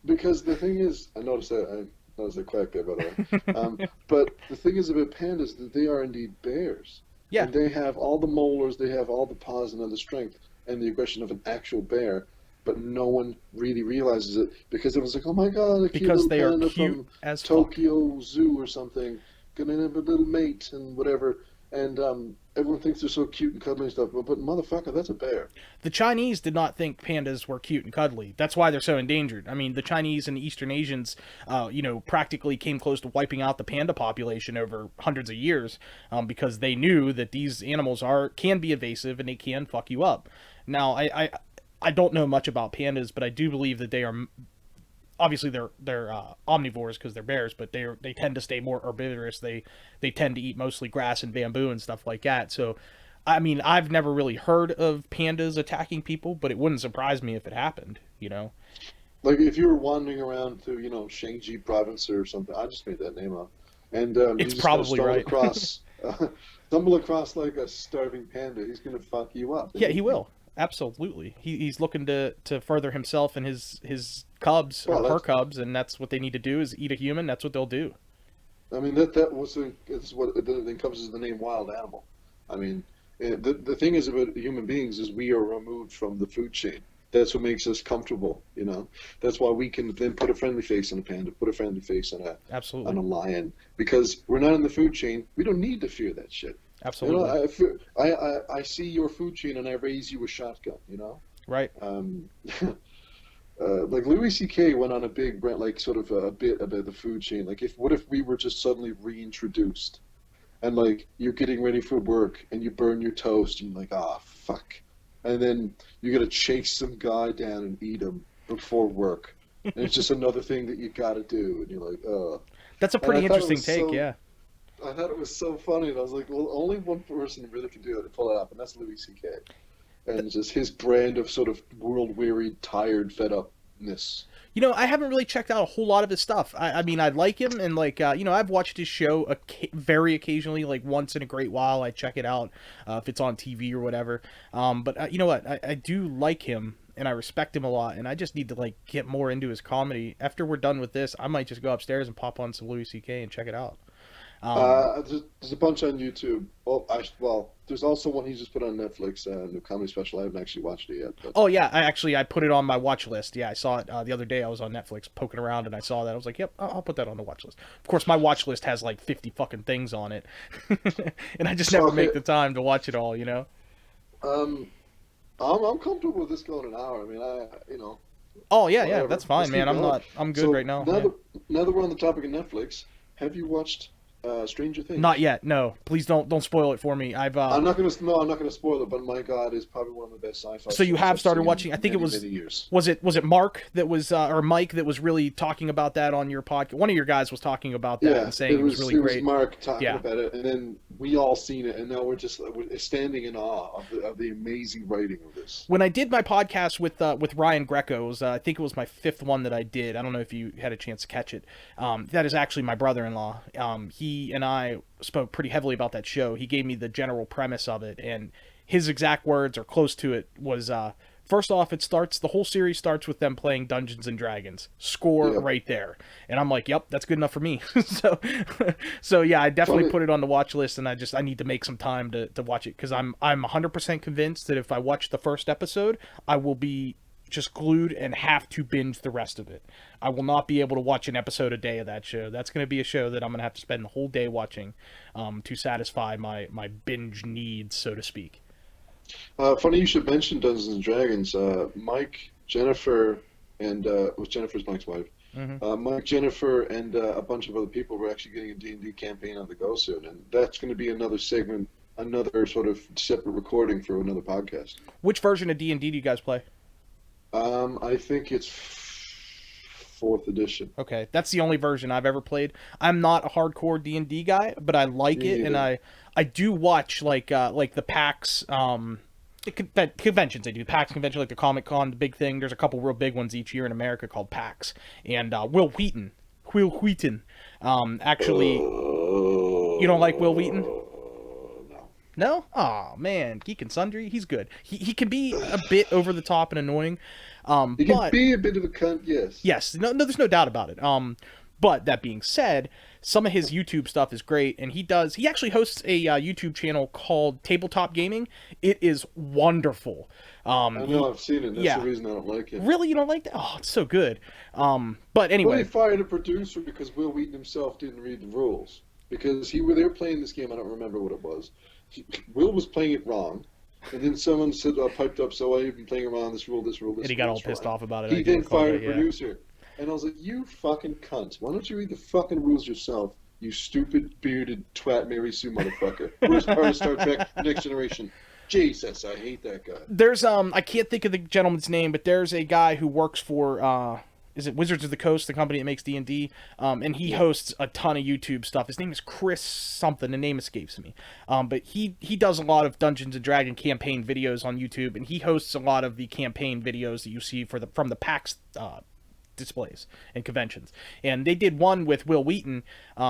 Because the thing is, I noticed a quack there, by the way. But the thing is about pandas that they are indeed bears, Yeah, and they have all the molars, they have all the paws and all the strength and the aggression of an actual bear. But no one really realizes it because it was like, oh my God, a cute because little they are panda cute from as fuck. Tokyo Zoo or something, gonna have a little mate and whatever. And everyone thinks they're so cute and cuddly and stuff, but motherfucker, that's a bear. The Chinese did not think pandas were cute and cuddly. That's why they're so endangered. I mean, the Chinese and Eastern Asians, practically came close to wiping out the panda population over hundreds of years, because they knew that these animals can be evasive and they can fuck you up. Now, I don't know much about pandas, but I do believe that they are obviously they're omnivores because they're bears, but they tend to stay more herbivorous. They tend to eat mostly grass and bamboo and stuff like that. So, I mean, I've never really heard of pandas attacking people, but it wouldn't surprise me if it happened. Like if you were wandering around through, Shanxi province or something, I just made that name up, and you It's just kind of probably right. stumble across like a starving panda, he's gonna fuck you up, Yeah, isn't he he? will. Absolutely. He's looking to further himself and his cubs or Well, her that's, cubs, and that's what they need to do is eat a human. That's what they'll do. I mean it's what it encompasses the name wild animal. I mean, the thing is about human beings is we are removed from the food chain. That's what makes us comfortable, you know. That's why we can then put a friendly face on a panda, put a friendly face on Absolutely. a lion, because we're not in the food chain. We don't need to fear that shit. Absolutely. I see your food chain and I raise you a shotgun, you know? Right. Um, like Louis C.K. went on a big rant, like sort of a bit about the food chain. Like, what if we were just suddenly reintroduced, and like you're getting ready for work and you burn your toast, and you're like, ah, fuck, and then you gotta chase some guy down and eat him before work, and it's just another thing that you gotta do, and you're like, oh. That's a And pretty interesting take. Yeah. I thought it was so funny, and I was like, well, only one person really can do it to pull it off, and that's Louis C.K. And it's just his brand of sort of world weary, tired, fed upness. I haven't really checked out a whole lot of his stuff. I mean, I like him, and like, I've watched his show very occasionally, like once in a great while. I check it out if it's on TV or whatever. But you know what? I do like him, and I respect him a lot, and I just need to like get more into his comedy. After we're done with this, I might just go upstairs and pop on some Louis C.K. and check it out. There's a bunch on YouTube. Well, there's also one he just put on Netflix, a new comedy special. I haven't actually watched it yet, but Oh yeah, I put it on my watch list. Yeah, I saw it the other day. I was on Netflix poking around and I saw that. I was like, "Yep, I'll put that on the watch list." Of course, my watch list has like 50 fucking things on it, and I just never okay. make the time to watch it all. Um, I'm comfortable with this going an hour. I mean, Oh yeah, yeah, whatever. that's Let's fine, man. keep I'm going. not. I'm good right So now. Yeah. now that we're on the topic of Netflix, have you watched Stranger Not Things? yet. No, please don't spoil it for me. I've I'm not gonna spoil it, but my God, it's probably one of the best sci-fi So you shows have I've started seen in watching. I think it many, was many years. was it Mark that was or Mike that was really talking about that on your podcast. One of your guys was talking about that Yeah, and saying it was really it was great. Mark talking Yeah. about it, and then we all seen it, and now we're standing in awe of the amazing writing of this. When I did my podcast with Ryan Greco, it was, I think it was my fifth one that I did. I don't know if you had a chance to catch it. That is actually my brother-in-law. He and I spoke pretty heavily about that show. He gave me the general premise of it, and his exact words or close to it was First off, the whole series starts with them playing Dungeons and Dragons. Score Yeah. right there. And I'm like, yep, that's good enough for me. so, so yeah, I definitely Funny. put it on the watch list, and I need to make some time to watch it, because I'm 100% convinced that if I watch the first episode, I will be just glued and have to binge the rest of it. I will not be able to watch an episode a day of that show. That's going to be a show that I'm going to have to spend the whole day watching, to satisfy my binge needs, so to speak. Funny you should mention Dungeons and Dragons. Mike, Jennifer, and was Jennifer's Mike's wife. Mike, Jennifer, and a bunch of other people were actually getting a D&D campaign on the go soon, and that's going to be another segment, another sort of separate recording for another podcast. Which version of D&D do you guys play? I think it's fourth edition. Okay, that's the only version I've ever played. I'm not a hardcore D&D guy, but I like Me it, and neither. I do watch like the PAX conventions they do. PAX convention, like the Comic Con, the big thing. There's a couple real big ones each year in America called PAX, and Will Wheaton, actually, you don't like Will Wheaton? No. No? Oh man, Geek and Sundry, he's good. He can be a bit over the top and annoying, He can but be a bit of a cunt, yes. yes, no, there's no doubt about it. But that being said, some of his YouTube stuff is great, and he actually hosts a YouTube channel called Tabletop Gaming. It is wonderful. I know, I've seen it. That's yeah. the reason I don't like it. Really, you don't like that? Oh, it's so good. But Well, anyway, they fired a producer because Will Wheaton himself didn't read the rules. Because they were playing this game, I don't remember what it was. Will was playing it wrong, and then someone said, piped up, so I've been playing around this rule, this and he got rule all is pissed wrong. off about it. He I do then recall fired that, a yeah. producer. And I was like, you fucking cunt. Why don't you read the fucking rules yourself, you stupid, bearded twat Mary Sue motherfucker. Worst part of Star Trek Next Generation. Jesus, I hate that guy. There's I can't think of the gentleman's name, but there's a guy who works for is it Wizards of the Coast, the company that makes D&D, and he hosts a ton of YouTube stuff. His name is Chris something. The name escapes me, but he does a lot of Dungeons and Dragon campaign videos on YouTube, and he hosts a lot of the campaign videos that you see from the PAX displays and conventions. And they did one with Will Wheaton.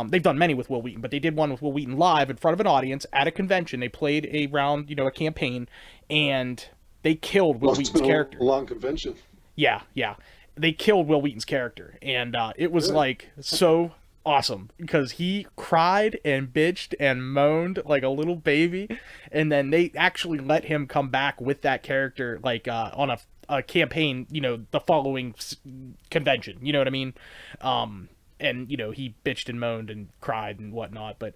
They've done many with Will Wheaton, but they did one with Will Wheaton live in front of an audience at a convention. They played a round, a campaign, and they killed Will Wheaton's character. A long convention. Yeah. They killed Will Wheaton's character, and it was like so awesome because he cried and bitched and moaned like a little baby, and then they actually let him come back with that character like on a campaign, the following convention. You know what I mean? And he bitched and moaned and cried and whatnot, but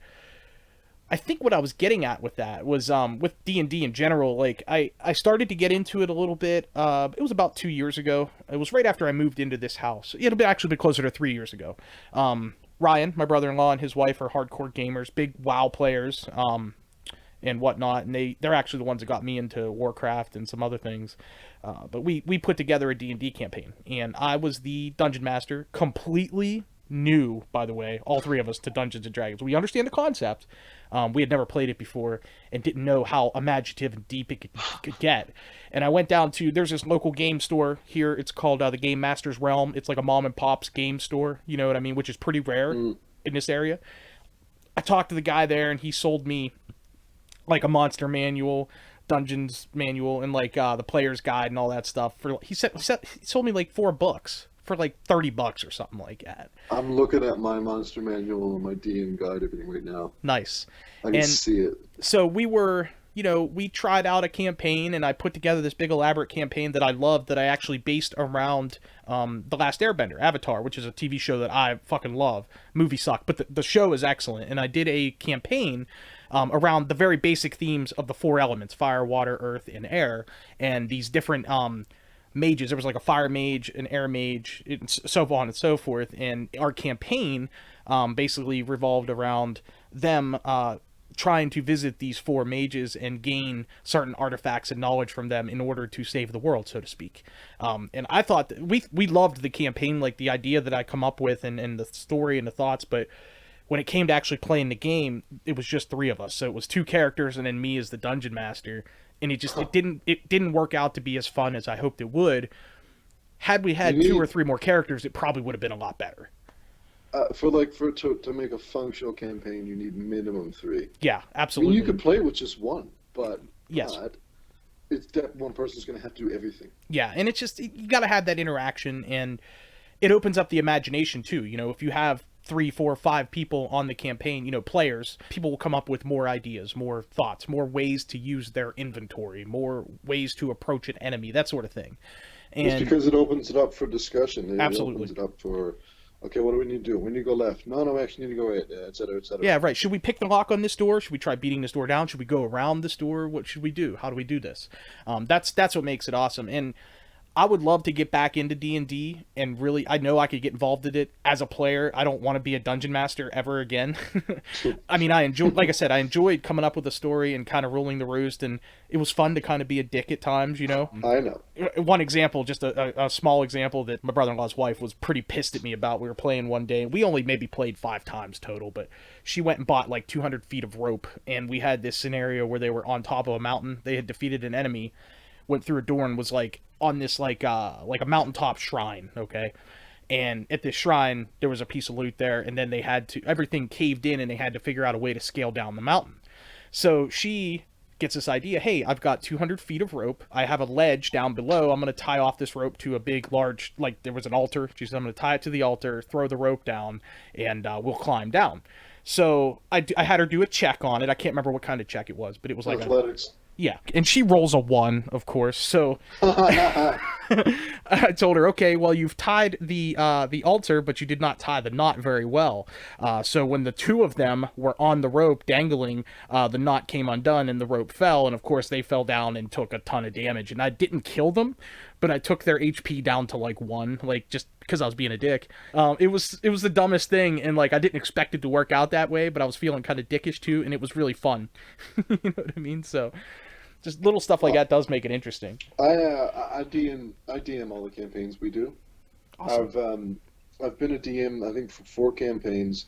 I think what I was getting at with that was with D&D in general, like I started to get into it a little bit. It was about 2 years ago. It was right after I moved into this house. It'll be actually been closer to 3 years ago. Ryan, my brother-in-law, and his wife are hardcore gamers, big WoW players, and whatnot, and they're actually the ones that got me into Warcraft and some other things. But we put together a D&D campaign, and I was the dungeon master, completely new, by the way, all three of us, to Dungeons and Dragons. We understand the concept. We had never played it before and didn't know how imaginative and deep it could get. And I went down to, there's this local game store here. It's called the Game Master's Realm. It's like a mom and pop's game store, you know what I mean, which is pretty rare in this area. I talked to the guy there, and he sold me like a monster manual, dungeons manual, and like the player's guide and all that stuff. He sold me like 4 books for like $30 or something like that. I'm looking at my monster manual and my DM guide, everything right now. Nice. I can see it. So we tried out a campaign, and I put together this big elaborate campaign that I loved, that I actually based around The Last Airbender, Avatar, which is a TV show that I fucking love. Movie sucked, but the show is excellent. And I did a campaign around the very basic themes of the 4 elements: fire, water, earth, and air, and these different mages. There was like a fire mage, an air mage, and so on and so forth. And our campaign basically revolved around them trying to visit these 4 mages and gain certain artifacts and knowledge from them in order to save the world, so to speak. And I thought that we loved the campaign, like the idea that I come up with, and the story and the thoughts, but when it came to actually playing the game, it was just 3 of us. So it was 2 characters and then me as the dungeon master. And it didn't work out to be as fun as I hoped it would. Had we had 2 or 3 more characters, it probably would have been a lot better. To make a functional campaign, you need minimum 3. Yeah, absolutely. I mean, you could play with just 1, but yes, it's that one person's going to have to do everything. Yeah, and it's just you got to have that interaction, and it opens up the imagination too. If you have three, four, five people on the campaign, players, people will come up with more ideas, more thoughts, more ways to use their inventory, more ways to approach an enemy, that sort of thing. Just And because it opens it up for discussion. It absolutely. opens it up for, okay, what do we need to do? We need to go left. No, no, we actually need to go right, et cetera, et cetera. Yeah, right. Should we pick the lock on this door? Should we try beating this door down? Should we go around this door? What should we do? How do we do this? That's what makes it awesome. And I would love to get back into D&D, and really, I know I could get involved in it as a player. I don't want to be a dungeon master ever again. I mean, like I said, I enjoyed coming up with a story and kind of ruling the roost, and it was fun to kind of be a dick at times. I know. One example, just a small example that my brother-in-law's wife was pretty pissed at me about. We were playing one day, and we only maybe played 5 times total, but she went and bought like 200 feet of rope, and we had this scenario where they were on top of a mountain. They had defeated an enemy, went through a door, and was like on this like a mountaintop shrine, okay? And at this shrine there was a piece of loot there, and then they had to, everything caved in, and they had to figure out a way to scale down the mountain. So she gets this idea, hey, I've got 200 feet of rope, I have a ledge down below, I'm going to tie off this rope to a big large, like there was an altar. She said, I'm going to tie it to the altar, throw the rope down, and we'll climb down. So I had her do a check on it. I can't remember what kind of check it was, but it was like Athletics. yeah, and she rolls a 1, of course. So I told her, okay, well, you've tied the altar, but you did not tie the knot very well. So when the two of them were on the rope dangling, the knot came undone and the rope fell, and of course they fell down and took a ton of damage. And I didn't kill them, but I took their HP down to like 1, like just because I was being a dick. It was the dumbest thing, and like I didn't expect it to work out that way, but I was feeling kind of dickish too, and it was really fun. You know what I mean? So just little stuff like that does make it interesting. I DM all the campaigns we do. Awesome. I've been a DM, I think, for 4 campaigns,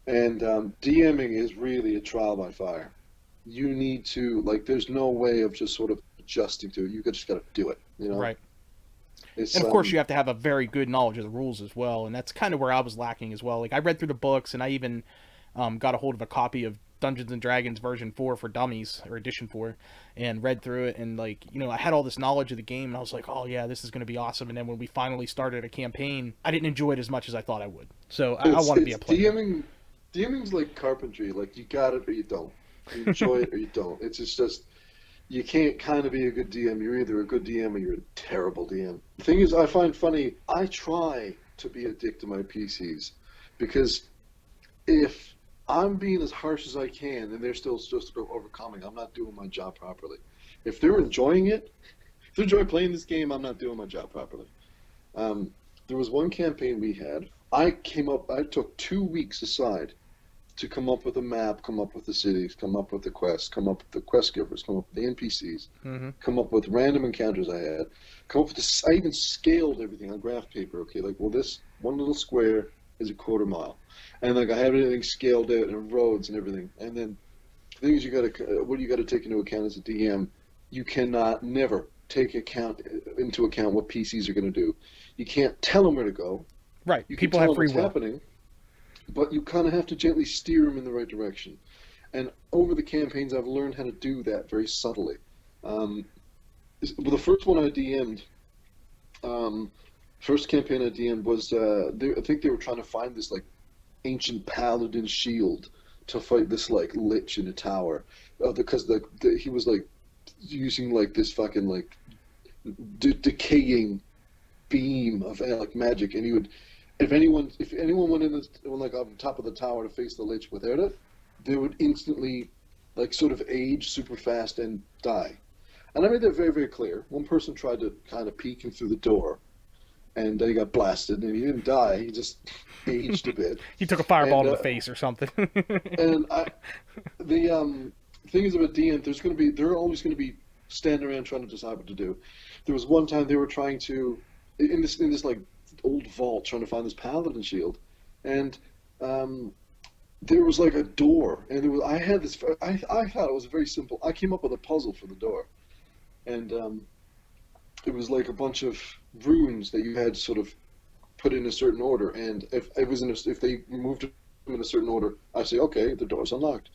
and DMing is really a trial by fire. You need to, like, there's no way of just sort of adjusting to it. You just got to do it, Right. It's, And of course, you have to have a very good knowledge of the rules as well, and that's kind of where I was lacking as well. Like I read through the books, and I even got a hold of a copy of Dungeons and Dragons version 4 for dummies, or edition 4, and read through it, and like, I had all this knowledge of the game, and I was like, oh yeah, this is going to be awesome. And then when we finally started a campaign, I didn't enjoy it as much as I thought I would. So I want to be a player. DMing's like carpentry. Like, you got it or you don't. You enjoy it or you don't. It's just you can't kind of be a good DM. You're either a good DM or you're a terrible DM. The thing is, I find funny, I try to be a dick to my PCs, because if I'm being as harsh as I can and they're still just overcoming, I'm not doing my job properly. If they're enjoying it, if they enjoy playing this game, I'm not doing my job properly. There was one campaign we had. I took 2 weeks aside to come up with a map, come up with the cities, come up with the quests, come up with the quest givers, come up with the NPCs, come up with random encounters I had, come up with this. I even scaled everything on graph paper. Okay, like, well, this one little square is a quarter mile, and like I have everything scaled out and roads and everything. And then the thing is, what you got to take into account as a DM, you cannot never take into account what PCs are going to do. You can't tell them where to go. Right. You People can tell have free them will. what's happening, but you kind of have to gently steer them in the right direction. And over the campaigns, I've learned how to do that very subtly. The first one I DM'd, first campaign I DM'd was, I think they were trying to find this like ancient paladin shield to fight this like lich in a tower, because he was like using like this fucking like decaying beam of like magic, and he would, if anyone went in like on top of the tower to face the lich without it, they would instantly like sort of age super fast and die. And I made that very, very clear. One person tried to kind of peek him through the door, and he got blasted, and he didn't die. He just aged a bit. He took a fireball to the face or something. And the thing is about DM, they're always going to be standing around trying to decide what to do. There was one time they were trying to, in this like old vault, trying to find this paladin shield, and there was like a door, and I thought it was very simple. I came up with a puzzle for the door, and it was like a bunch of runes that you had to sort of put in a certain order, and if they moved them in a certain order, I say, okay, the door's unlocked.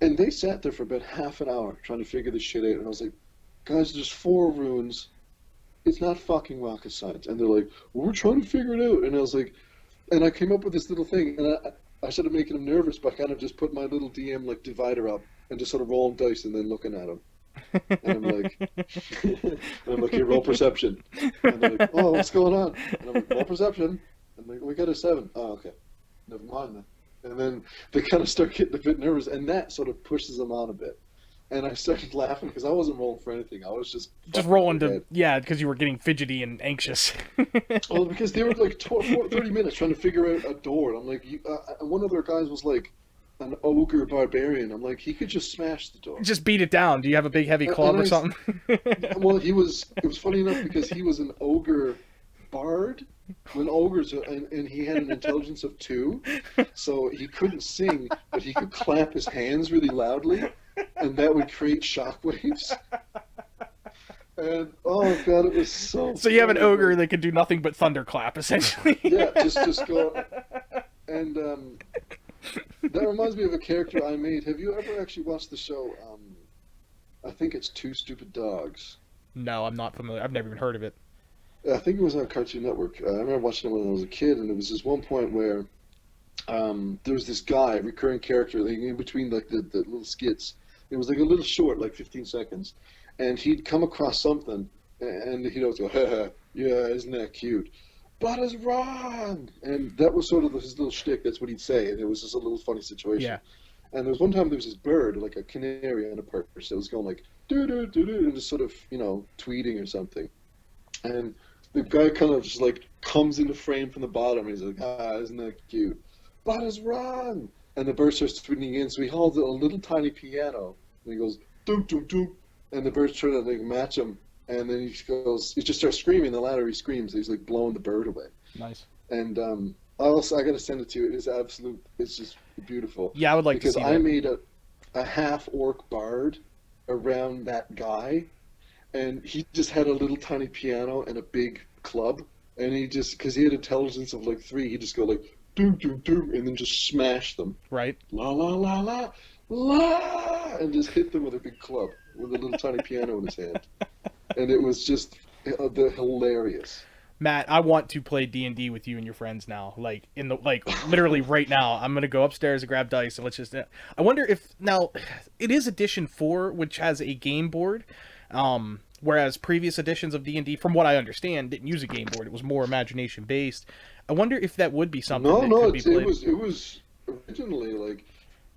And they sat there for about half an hour trying to figure this shit out, and I was like, guys, there's 4 runes. It's not fucking rocket science. And they're like, well, we're trying to figure it out. And I was like, and I came up with this little thing, and I started making him nervous by kind of just put my little DM like divider up and just sort of rolling dice and then looking at him. And I'm like, and I'm like, here, roll perception. And they're like, oh, what's going on? And I'm like, roll perception. And like, we got a 7. Oh, okay. Never mind then. And then they kind of start getting a bit nervous, and that sort of pushes them on a bit. And I started laughing because I wasn't rolling for anything. I was just rolling to, yeah, because you were getting fidgety and anxious. Well, because they were like 30 minutes trying to figure out a door. And I'm like, one of their guys was like an ogre barbarian. I'm like, he could just smash the door. Just beat it down. Do you have a big heavy club or something? Well, it was funny enough because he was an ogre bard. When ogres, and he had an intelligence of 2, so he couldn't sing, but he could clap his hands really loudly, and that would create shockwaves. And oh god, it was so. So you have an ogre that can do nothing but thunderclap, essentially. Yeah, just go. And that reminds me of a character I made. Have you ever actually watched the show? I think it's Two Stupid Dogs. No, I'm not familiar. I've never even heard of it. I think it was on Cartoon Network. I remember watching it when I was a kid, and there was this one point where there was this guy, recurring character, like, in between like the little skits. It was like a little short, like 15 seconds, and he'd come across something, and he'd always go, "Ha, yeah, isn't that cute?" But it's wrong, and that was sort of his little shtick. That's what he'd say, and it was just a little funny situation. Yeah. And there was one time there was this bird, like a canary on a perch, that was going like doo doo doo doo, and just sort of tweeting or something, and the guy kind of just like comes into frame from the bottom, and he's like, isn't that cute? But it's wrong. And the bird starts tweeting in, so he holds a little tiny piano, and he goes, doop, doop, doop, and the bird's trying to like match him, and then he just starts screaming. The louder he screams, he's like blowing the bird away. Nice. And I gotta send it to you. It is it's just beautiful. Yeah, I would like to see that. Because I made a half-orc bard around that guy, and he just had a little tiny piano and a big club, and he just, because he had intelligence of like 3, he'd just go like doom doom doom, and then just smash them. Right. La la la la la, and just hit them with a big club with a little tiny piano in his hand, and it was just hilarious. Matt, I want to play D&D with you and your friends now. Like literally right now. I'm gonna go upstairs and grab dice and let's just. I wonder if now it is edition 4, which has a game board. Whereas previous editions of D&D, from what I understand, didn't use a game board. It was more imagination based. I wonder if that would be something that could be played. It was originally like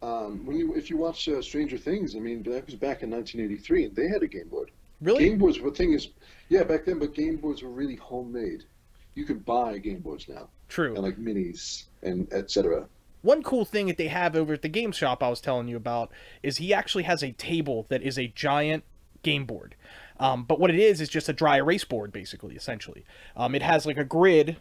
if you watch Stranger Things. I mean, that was back in 1983, and they had a game board. Really? Game boards. The thing is, yeah, back then, but game boards were really homemade. You could buy game boards now. True. And like minis and etc. One cool thing that they have over at the game shop I was telling you about is he actually has a table that is a giant game board. But what it is just a dry erase board, basically, essentially. It has like a grid,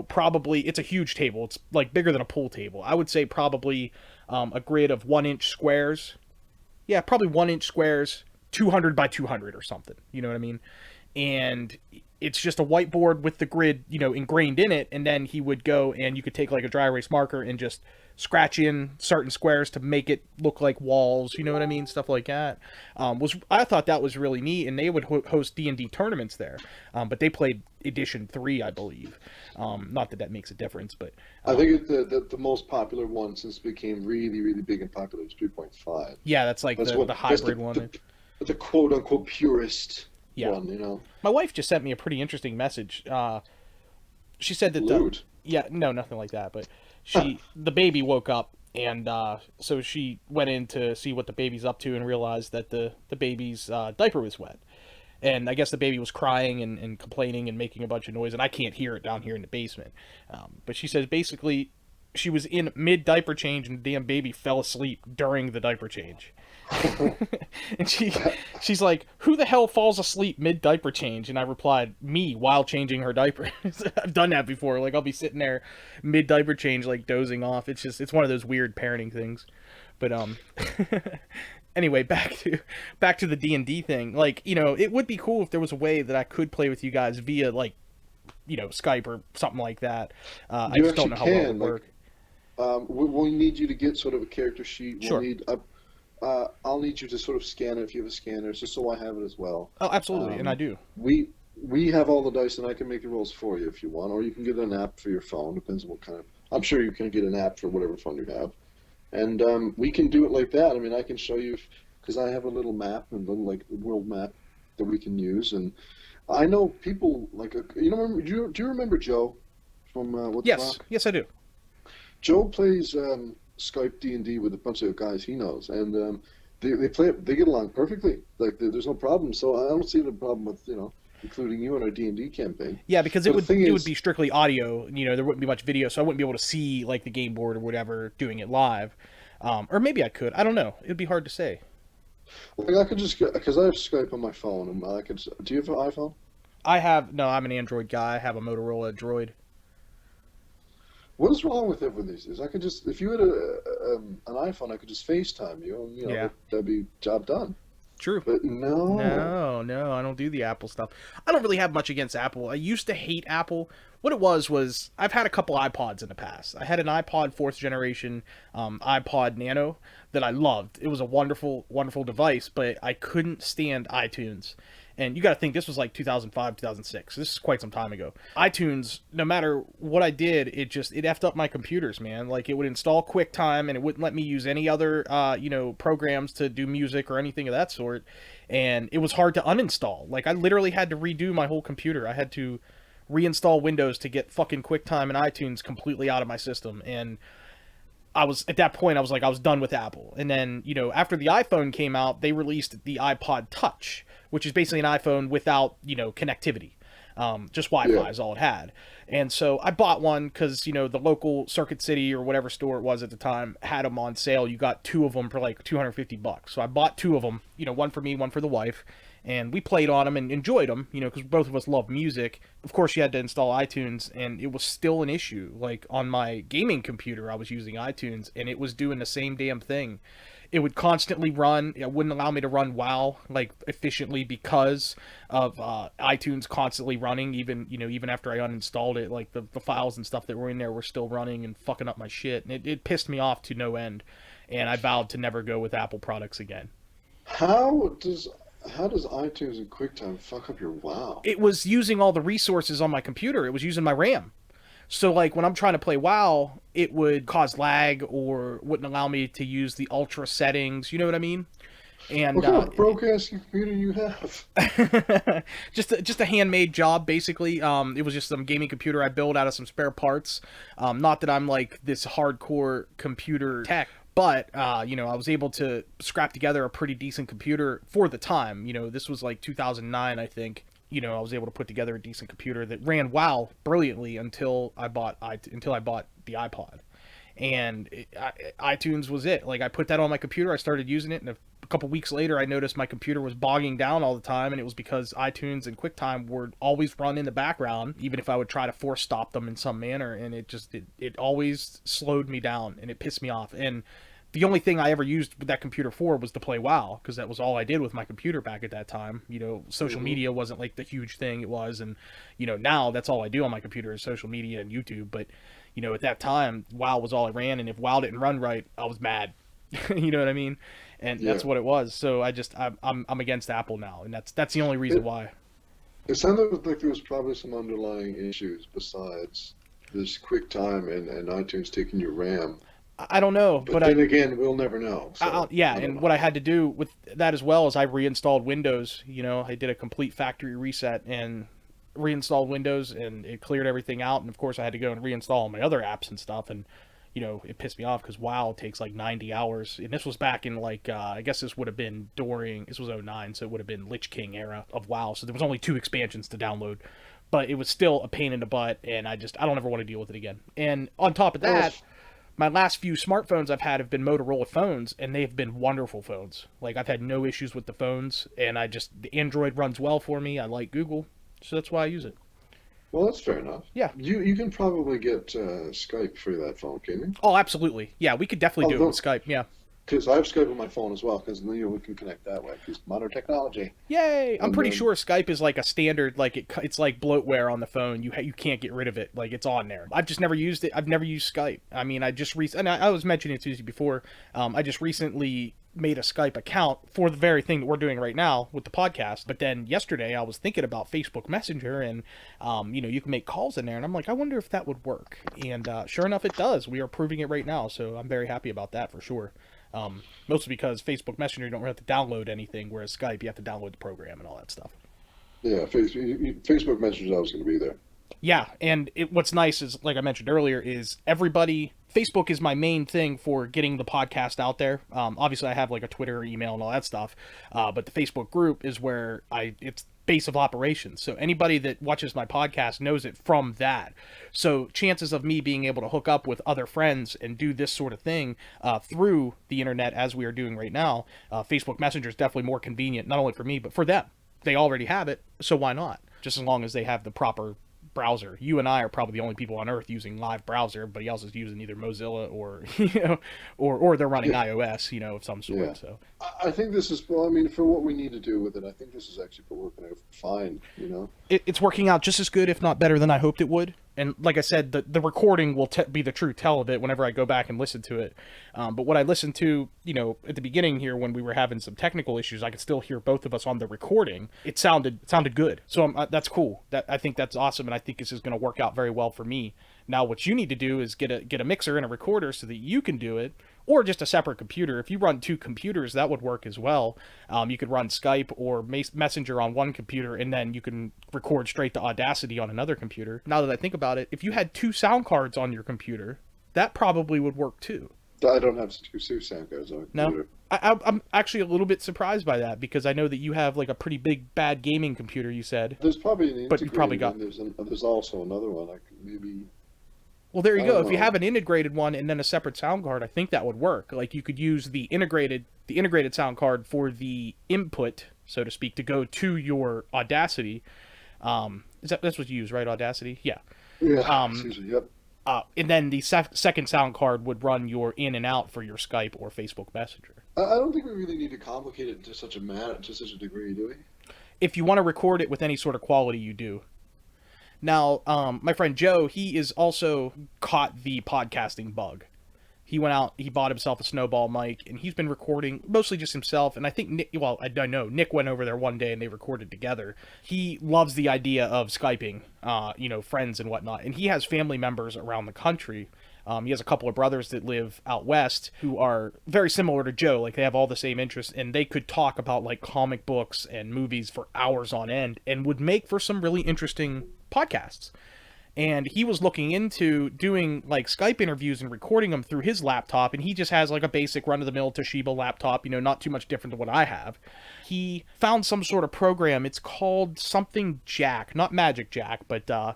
probably, it's a huge table. It's like bigger than a pool table. I would say probably a grid of 1-inch squares. Yeah, probably 1-inch squares, 200 by 200 or something. You know what I mean? And it's just a whiteboard with the grid, ingrained in it. And then he would go and you could take like a dry erase marker and just scratch in certain squares to make it look like walls, you know what I mean? Stuff like that. I thought that was really neat, and they would host D&D tournaments there. But they played edition 3, I believe. Not that makes a difference, but I think the most popular one since it became really, really big and popular is 3.5. Yeah, that's like the hybrid one. The quote unquote purist one, My wife just sent me a pretty interesting message. She said that nothing like that, but the baby woke up, and so she went in to see what the baby's up to and realized that the baby's diaper was wet. And I guess the baby was crying and complaining and making a bunch of noise, and I can't hear it down here in the basement. But she says basically she was in mid-diaper change and the damn baby fell asleep during the diaper change. And she's like, who the hell falls asleep mid-diaper change? And I replied, me, while changing her diaper. I've done that before. Like, I'll be sitting there mid-diaper change, like, dozing off. It's one of those weird parenting things. But, anyway, back to the D&D thing. Like, it would be cool if there was a way that I could play with you guys via, like, Skype or something like that. I just don't know how well it would work. We'll need you to get sort of a character sheet. We'll Sure. need I'll need you to sort of scan it if you have a scanner, just so I have it as well. Oh, absolutely, and I Um, do. we we have all the dice, and I can make the rolls for you if you want, or you can get an app for your phone. Depends on what kind of. I'm sure you can get an app for whatever phone you have, and we can do it like that. I mean, I can show you because I have a little map and little like world map that we can use, and I know people like you know. Do you remember Joe from Yes, Woodstock? yes, I do. Joe plays Skype D&D with a bunch of guys he knows, and they play it. They get along perfectly. Like there's no problem. So I don't see the problem with including you in our D&D campaign. Yeah, because But the thing it would be is, strictly audio. There wouldn't be much video, so I wouldn't be able to see like the game board or whatever doing it live. Or maybe I could. I don't know. It'd be hard to say. like I could just because I have Skype on my phone, and I could. Do you have an iPhone? I have no. I'm an Android guy. I have a Motorola Droid. What is wrong with it with these days? I could just if you had an iPhone, I could just FaceTime you, and Yeah, that'd be job done. true. But no. No, no, I don't do the Apple stuff. I don't really have much against Apple. I used to hate Apple. What it was I've had a couple iPods in the past. I had an iPod fourth generation, iPod Nano that I loved. It was a wonderful, wonderful device, but I couldn't stand iTunes. And you got to think this was like 2005, 2006. This is quite some time ago. iTunes, no matter what I did, it effed up my computers, man. Like it would install QuickTime and it wouldn't let me use any other programs to do music or anything of that sort. And it was hard to uninstall. Like I literally had to redo my whole computer. I had to reinstall Windows to get fucking QuickTime and iTunes completely out of my system. And I was at that point I was like I was done with Apple. And then, after the iPhone came out, they released the iPod Touch, which is basically an iPhone without, connectivity. Just Yeah. Wi-Fi is all it had. And so I bought one because, the local Circuit City or whatever store it was at the time had them on sale. You got two of them for like $250. So I bought two of them, one for me, one for the wife. And we played on them and enjoyed them, because both of us love music. Of course, you had to install iTunes, and it was still an issue. Like on my gaming computer, I was using iTunes, and it was doing the same damn thing. It would constantly run. It wouldn't allow me to run WoW like efficiently because of iTunes constantly running. Even after I uninstalled it, like the files and stuff that were in there were still running and fucking up my shit. And it pissed me off to no end. And I vowed to never go with Apple products again. How does how does iTunes and QuickTime fuck up your WoW? It was using all the resources on my computer. It was using my RAM. So like when I'm trying to play WoW, it would cause lag or wouldn't allow me to use the ultra settings. You know what I mean? And What kind of broke ass computer you have? just a handmade job basically. It was just some gaming computer I built out of some spare parts. Not that I'm like this hardcore computer tech, but I was able to scrap together a pretty decent computer for the time. This was like 2009, I think. I was able to put together a decent computer that ran WoW brilliantly until I bought the iPod. And iTunes was it. Like I put that on my computer, I started using it, and a couple weeks later, I noticed my computer was bogging down all the time, and it was because iTunes and QuickTime would always run in the background, even if I would try to force stop them in some manner, and it always slowed me down, and it pissed me off. And the only thing I ever used that computer for was to play WoW, because that was all I did with my computer back at that time. Social Hmm. media wasn't like the huge thing it was, and now that's all I do on my computer is social media and YouTube. But at that time, WoW was all I ran, and if WoW didn't run right, I was mad. You know what I mean? And Yeah. that's what it was. So I'm against Apple now, and that's the only reason It why. it sounded like there was probably some underlying issues besides this QuickTime and iTunes taking your RAM. I don't know, But but then again, we'll never know. So yeah, I don't and know. what I had to do with that as well is I reinstalled Windows. I did a complete factory reset and reinstalled Windows, and it cleared everything out. And of course, I had to go and reinstall all my other apps and stuff. And it pissed me off because WoW takes like 90 hours. And this was back in like I guess this would have been during this was '09, so it would have been Lich King era of WoW. So there was only 2 expansions to download. But it was still a pain in the butt, and I don't ever want to deal with it again. And on top of Well, that, my last few smartphones I've had have been Motorola phones, and they've been wonderful phones. Like I've had no issues with the phones, and the Android runs well for me. I like Google, so that's why I use it. well, that's fair enough. Yeah. You can probably get Skype for that phone, can you? Oh, absolutely. Yeah, we could definitely do it with Although, Skype. Yeah. because I have Skype on my phone as well, because we can connect that way. Because modern technology. Yay! I'm And pretty sure Skype is like a standard, like it's like bloatware on the phone. You can't get rid of it. Like it's on there. I've just never used it. I've never used Skype. I mean, I just and I was mentioning it to you before. I just recently made a Skype account for the very thing that we're doing right now with the podcast. But then yesterday I was thinking about Facebook Messenger, and you can make calls in there, and I'm like, I wonder if that would work. And sure enough, it does. We are proving it right now, so I'm very happy about that for sure. Mostly because Facebook Messenger, you don't have to download anything, whereas Skype, you have to download the program and all that stuff. Yeah, Facebook Messenger is always going to be there. Yeah, and what's nice is, like I mentioned earlier, is everybody. Facebook is my main thing for getting the podcast out there. Obviously, I have like a Twitter, email, and all that stuff, but the Facebook group is where it's base of operations. So anybody that watches my podcast knows it from that. So chances of me being able to hook up with other friends and do this sort of thing through the internet, as we are doing right now, Facebook Messenger is definitely more convenient, not only for me but for them. They already have it, so why not? Just as long as they have the proper browser. You and I are probably the only people on earth using live browser. Everybody else is using either Mozilla or or they're running iOS, of some sort. Yeah. So I think this is, well, I mean, for what we need to do with it, I think this is actually working out fine. It's working out just as good, if not better, than I hoped it would. And like I said, the recording will be the true tell of it whenever I go back and listen to it. But what I listened to, at the beginning here when we were having some technical issues, I could still hear both of us on the recording. It sounded good. So that's cool. I think that's awesome, and I think this is going to work out very well for me. Now, what you need to do is get a mixer and a recorder so that you can do it, or just a separate computer. If you run two computers, that would work as well. You could run Skype or Messenger on one computer, and then you can record straight to Audacity on another computer. Now that I think about it, if you had two sound cards on your computer, that probably would work too. I don't have two sound cards on my computer. No? I'm actually a little bit surprised by that, because I know that you have like a pretty big, bad gaming computer, you said. There's probably an integrated but you probably got... There's also another one. I could maybe... Well, there you go. If you have an integrated one and then a separate sound card, I think that would work. Like, you could use the integrated sound card for the input, so to speak, to go to your Audacity. That's what you use, right? Audacity? Yeah. Yeah. Yep. And then the second sound card would run your in and out for your Skype or Facebook Messenger. I don't think we really need to complicate it to such a degree, do we? If you want to record it with any sort of quality, you do. Now, my friend Joe, he is also caught the podcasting bug. He went out, he bought himself a snowball mic, and he's been recording mostly just himself. And I think I know Nick went over there one day and they recorded together. He loves the idea of Skyping, friends and whatnot. And he has family members around the country. He has a couple of brothers that live out west who are very similar to Joe. Like, they have all the same interests, and they could talk about like comic books and movies for hours on end and would make for some really interesting podcasts. And he was looking into doing like Skype interviews and recording them through his laptop, and he just has like a basic run-of-the-mill Toshiba laptop, not too much different than what I have. He found some sort of program. It's called something Jack, not Magic Jack, but I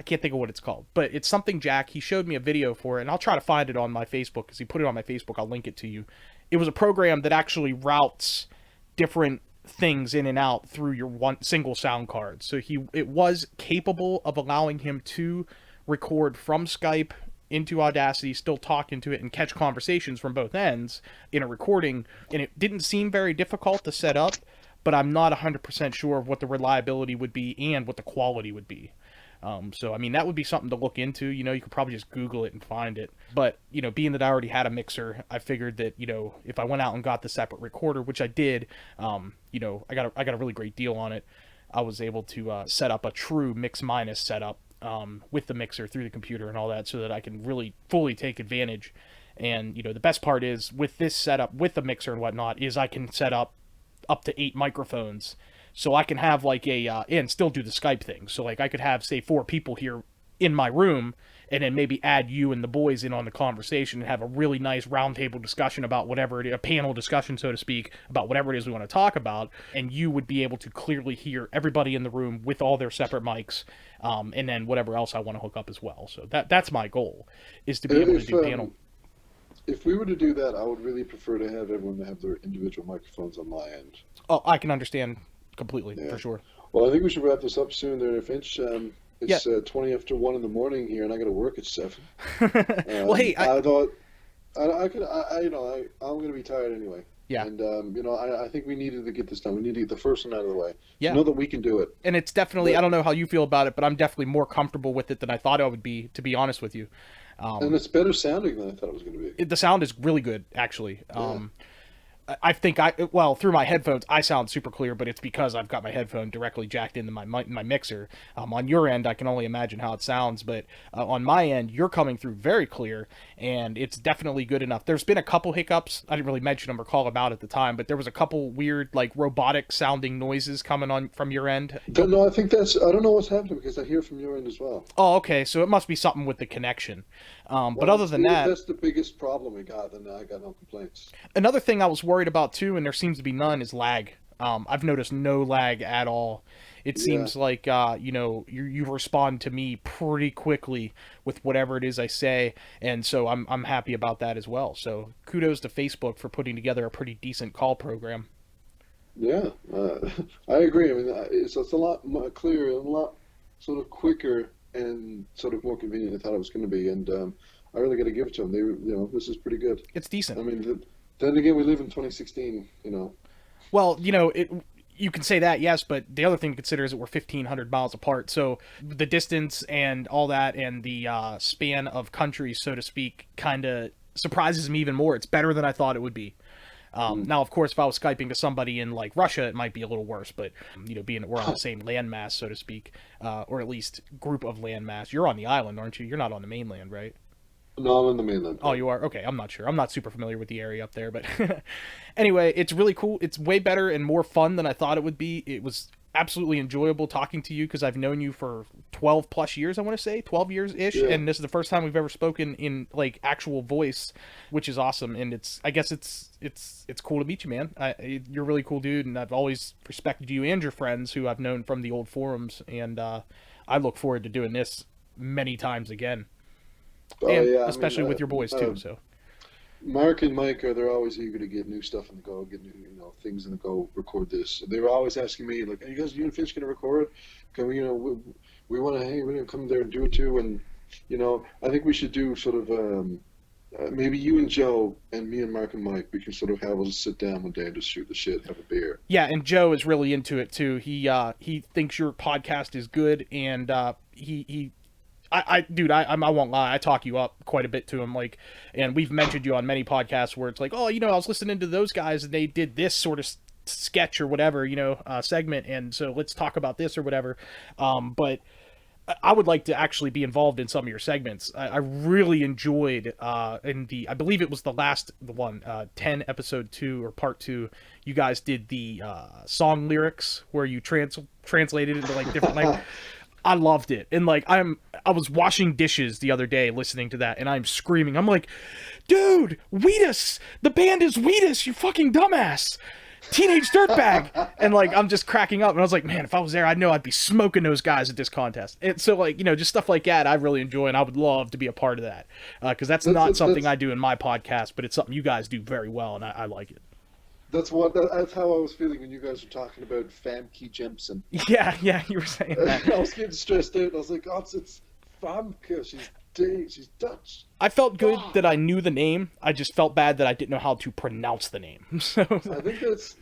can't think of what it's called, but it's something Jack. He showed me a video for it, and I'll try to find it on my Facebook, because he put it on my Facebook. I'll link it to you. It was a program that actually routes different things in and out through your one single sound card. So it was capable of allowing him to record from Skype into Audacity, still talk into it, and catch conversations from both ends in a recording. And it didn't seem very difficult to set up, but I'm not 100% sure of what the reliability would be and what the quality would be. So, I mean, that would be something to look into. You could probably just Google it and find it. But, being that I already had a mixer, I figured that, if I went out and got the separate recorder, which I did, I got a really great deal on it. I was able to set up a true mix-minus setup with the mixer through the computer and all that, so that I can really fully take advantage. And, the best part is, with this setup, with the mixer and whatnot, is I can set up to 8 microphones. So I can have like and still do the Skype thing. So like I could have, say, 4 people here in my room, and then maybe add you and the boys in on the conversation and have a really nice roundtable discussion about whatever it is, a panel discussion, so to speak, about whatever it is we want to talk about. And you would be able to clearly hear everybody in the room with all their separate mics, and then whatever else I want to hook up as well. So that's my goal, is to be able to do panel. If we were to do that, I would really prefer to have everyone have their individual microphones on my end. Oh, I can understand completely, for sure. Well, I think we should wrap this up soon there, Finch. It's 20 after 1 in the morning here, and I got to work at 7. Well, hey, I thought I'm going to be tired anyway. Yeah. And I think we needed to get this done. We need to get the first one out of the way. Yeah. Know that we can do it. And it's definitely, I don't know how you feel about it, but I'm definitely more comfortable with it than I thought I would be, to be honest with you. And it's better sounding than I thought it was going to be. The sound is really good, actually. I think through my headphones I sound super clear, but it's because I've got my headphone directly jacked into my mixer. On your end, I can only imagine how it sounds, but on my end, you're coming through very clear, and it's definitely good enough. There's been a couple hiccups. I didn't really mention them or call them out at the time, but there was a couple weird, like, robotic sounding noises coming on from your end. No, I think I don't know what's happening because I hear from your end as well. Oh, okay, so it must be something with the connection. But Well, other than that, that's the biggest problem we got, and I got no complaints. another thing I was worried about too, and there seems to be none, is lag. I've noticed no lag at all. It Yeah. seems like you respond to me pretty quickly with whatever it is I say, and so I'm happy about that as well. So kudos to Facebook for putting together a pretty decent call program. Yeah, I agree. I mean, it's a lot more clearer and a lot sort of quicker and sort of more convenient than I thought it was going to be. And I really got to give it to them. This is pretty good. It's decent. I mean, then again, we live in 2016. Well, you can say that, yes, but the other thing to consider is that we're 1,500 miles apart. So the distance and all that, and the span of countries, so to speak, kind of surprises me even more. It's better than I thought it would be. Now, of course, if I was Skyping to somebody in, like, Russia, it might be a little worse, but, being we're on the same landmass, so to speak, or at least group of landmass. You're on the island, aren't you? You're not on the mainland, right? No, I'm in the mainland. Oh, you are? Okay, I'm not sure. I'm not super familiar with the area up there, but anyway, it's really cool. It's way better and more fun than I thought it would be. It was absolutely enjoyable talking to you because I've known you for 12 plus years, I want to say, 12 years ish, Yeah. and this is the first time we've ever spoken in, like, actual voice, which is awesome. And I guess it's cool to meet you, man. You're a really cool dude, and I've always respected you and your friends who I've known from the old forums, and I look forward to doing this many times again. Oh And yeah, I especially mean, with your boys too. So Mark and Mike they're always eager to get new stuff in the go, get new things in the go, record this. They were always asking me like, "Are you and Finch gonna record? Can we we want to hey we're gonna come there and do it too." And I think we should do sort of maybe you and Joe and me and Mark and Mike we can sort of have us sit down one day and just shoot the shit, have a beer. yeah, and Joe is really into it too. He thinks your podcast is good, and dude, I won't lie. I talk you up quite a bit to him, like, and we've mentioned you on many podcasts where it's like, oh, I was listening to those guys and they did this sort of sketch or whatever, segment, and so let's talk about this or whatever. But I would like to actually be involved in some of your segments. I really enjoyed I believe it was the one, 10 episode 2 or part 2. You guys did the song lyrics where you translated it into, like, different language. I loved it. And, like, I was washing dishes the other day listening to that, and I'm screaming. I'm like, dude, Wheatus! The band is Wheatus, you fucking dumbass! Teenage Dirtbag! And, like, I'm just cracking up, and I was like, man, if I was there, I know I'd be smoking those guys at this contest. And so, like, just stuff like that I really enjoy, and I would love to be a part of that. Because that's not something I do in my podcast, but it's something you guys do very well, and I like it. That's how I was feeling when you guys were talking about Famke Jemsen. Yeah, you were saying that. I was getting stressed out. I was like, oh, it's Famke. She's Dutch. I felt good that I knew the name. I just felt bad that I didn't know how to pronounce the name. So I think it's